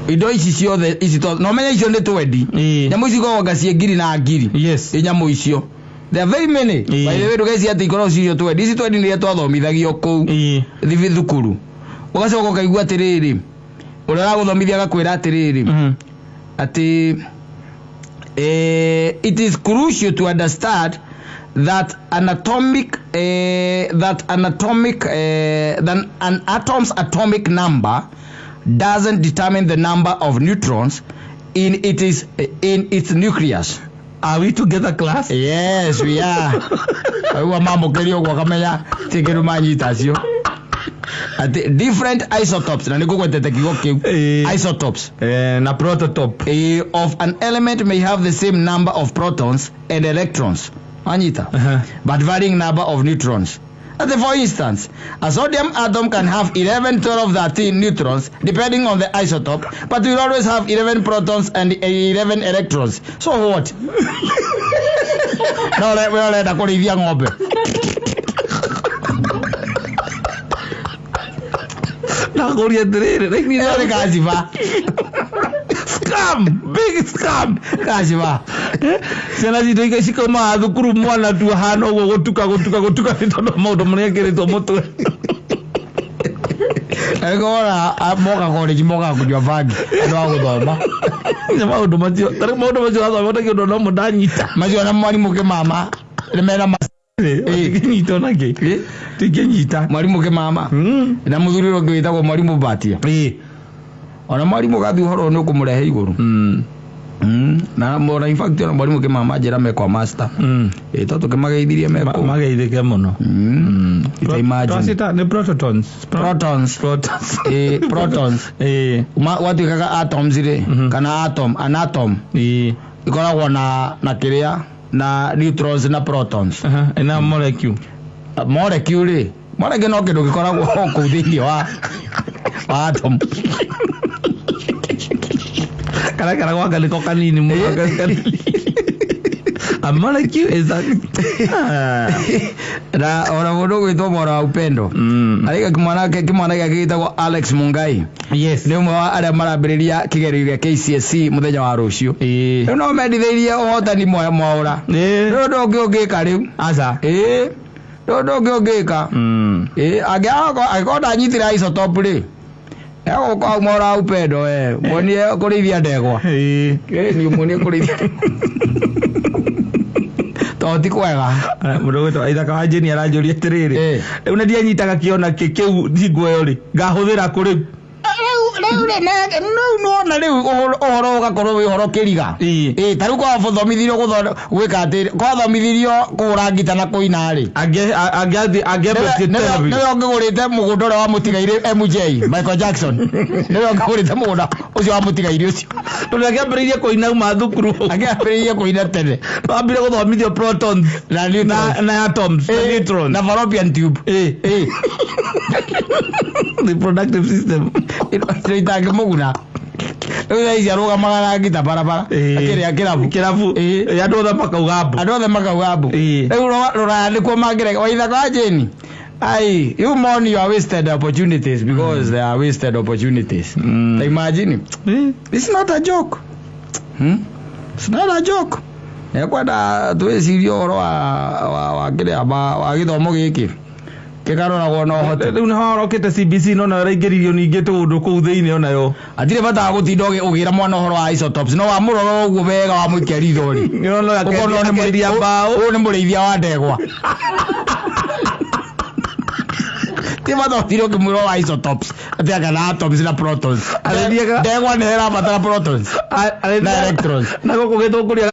indo ici ciothe ici to no menya icio nĩ twendi nyamũ ici go gacie ngiri na ngiri yes nyamũ icio there are very many by the way ndugeci ati ikoro icio twendi ici twendi nĩ twathomithagio kuu thivi thukuru ugacoka ukaigua atiriri urara guthomithia gakwira atiriri ati it is crucial to understand that an atom's atomic number doesn't determine the number of neutrons in its nucleus. Are we together, class? Yes, we are. Wa mambo kelio kwa kamenya tikiru manyitasio. Different isotopes na nikukwetete kigo kiu isotopes na prototype of an element may have the same number of protons and electrons anyita but varying number of neutrons. For instance, a sodium atom can have 11, 12, 13 neutrons depending on the isotope, but will always have 11 protons and 11 electrons. So what? No, we all let akorithia ng'ombe. Na goria drere, like ni Ele kaziva. Scam, big scam. Kaziva. Sena zito ikashika mathukuru mwana tu hano gutuka nitondo maundu maria ngeretwo mutwe. Agora moka college moka kujua vagi ndo aguthoma. Ni maundu macio, tari maundu macio athoma ngindo no mundanyita. Macio na mwalimu ke mama. Rimera nyito nake tigenyita mwalimu ke mama na muthuriro ngwitagwo mwalimu Batia ona mwalimu gathi horo no kumurehe iguru na mbona in fact ona mwalimu ke mama jera mekwa master toto ke mageithirie meko mageithike muno imagine twasita ni protons watu kaka atoms ire kana an atom ikoragwo na kiria na neutrons na protons na molecule no kindu gikoragwo kuu thiini wa atom kana kwa galiko kanini mu a molecule is na ora mundu gwitwo mora upendo arika kimwana gake gitagwo Alex Mungai yes ni umwe wa aria marambiriria kigerio gya KCSE muthenya wa rucio no meditheirie uhotani mwaura ndo ngigika riu aza ndo ngigika agikonda nyitira isotope ri ego kwa mora upendo monie kurithia ndegwa ni monie kurithia toti kwega mundu gwitwo ithaka wa jeni aranjuria tiriri riu na ndianyitaga kiona kiu thingwo ri ngahuthira kuri no na riu uhoro ugakorwo wi horo kiriga tariu kwa thomithio gwika ati kwa thomithio kurangita na kuina ri no ngigurite mugunda ura wa mutigaire MJ Michael Jackson no ngigurite mugunda ucio wa mutigaire ucio tondu agiambiririe kuina mathukuru agiambiririe kuina tene twambire guthomithio protons na atoms na neutrons na fallopian tube the productive system itange muguna Uya isi aruga magana ngita barabara akiria kirabu andu othe makaugabu rora ndiko magire waitha kwa jeni ai you mourn your wasted opportunities because they are wasted opportunities imagine it's not a joke it's not a joke kwenda twicirio horo wa kire wa githomo giki kikarora gona hote riu ni horokete CBC no na raingiririo ningi tundu kuu thiini onayo atire bata gutinda ugira mwana horo wa isotopes no wa muroro uguo wega wa mwikeri thori no no akendia bao ni murithia wa ndegwa tima thotiro kimwiro wa isotopes atiaga na atoms na protons ndegwa ni hera batara protons na electrons na goko githunguria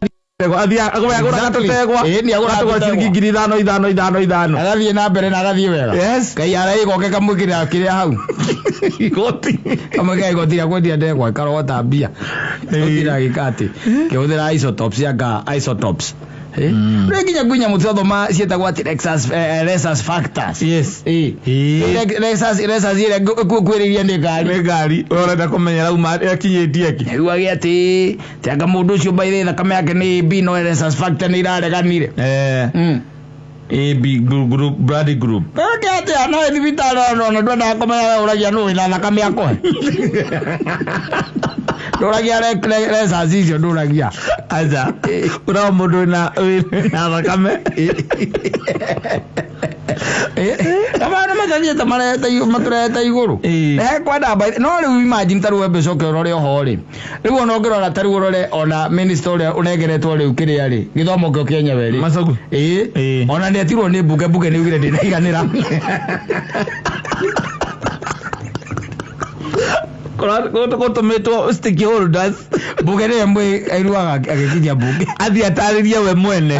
athia agura gatutegwa ni agura ngiri 5 agathie na mbere na agathie wega yes kai arai goke kamwikira kiria hau igoti kamwikira igoti ya kwendia ndegwa karota mbia ndira gikati kihuthira isotopes Reginya gunya muthothoma cietagwo ati Rhesus factors yes Rhesus ile kwiriria ni ngari urenda kumenyera uma akinyitie ki riu agi ati tianga mundu ucio baire thakame yake ni B no Rhesus factor ni irareganire AB group blood group ati ana thibitari no ndwenda kumenya uragia no ina thakame yako nduragia resa cicio nduragia aja ura mundu na thakame abana mathanyete maturete iguru kwenda no riu imagine taru wembe coke urore oho ri riu ona ngirora taru urore ona minister uria unengeretwo riu kiria ri githomo kio Kenya weri Macogu ona netirwo ni mbuge ni ugire ndinaiganira gutumitwo sticky holders mbuge ni mwe airuaga agikinya mbuge athi ataririe we mwene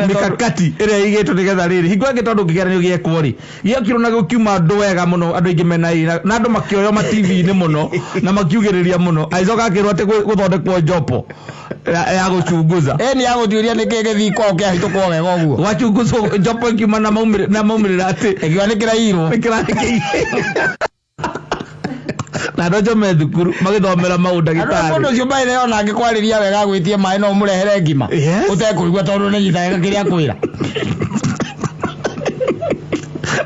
mikakati iria igitwo nigetha riri hingo ingi tondu ngigeranio giekwo ri giekirwo na gukiuma andu wega muno andu ingi mena na andu makioyo ma TV ni muno na makiugiriria muno aicoka akirwo ati guthondekwo njopo ya guchunguza ni ya guthiuria niki githiko kiahitũkwo wega ũguo gwachunguzwo njopo ikiuma na maumĩrĩra ati ikiwa nikirairwo na ndojo me thukuru magithomera maundu ndagĩtarĩ mundu ucio mbaire ona angĩkwarĩria wega gwĩtie maĩ no mũrehere ngima ũtekũigua tondũ nĩ nyitaga kĩrĩa kwĩra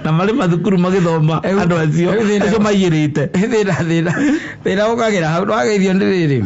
na marĩ mathukuru magĩthoma andũ acio maiyĩrĩte thĩna ũkagĩra hau ndwagĩithio nĩ rĩrĩ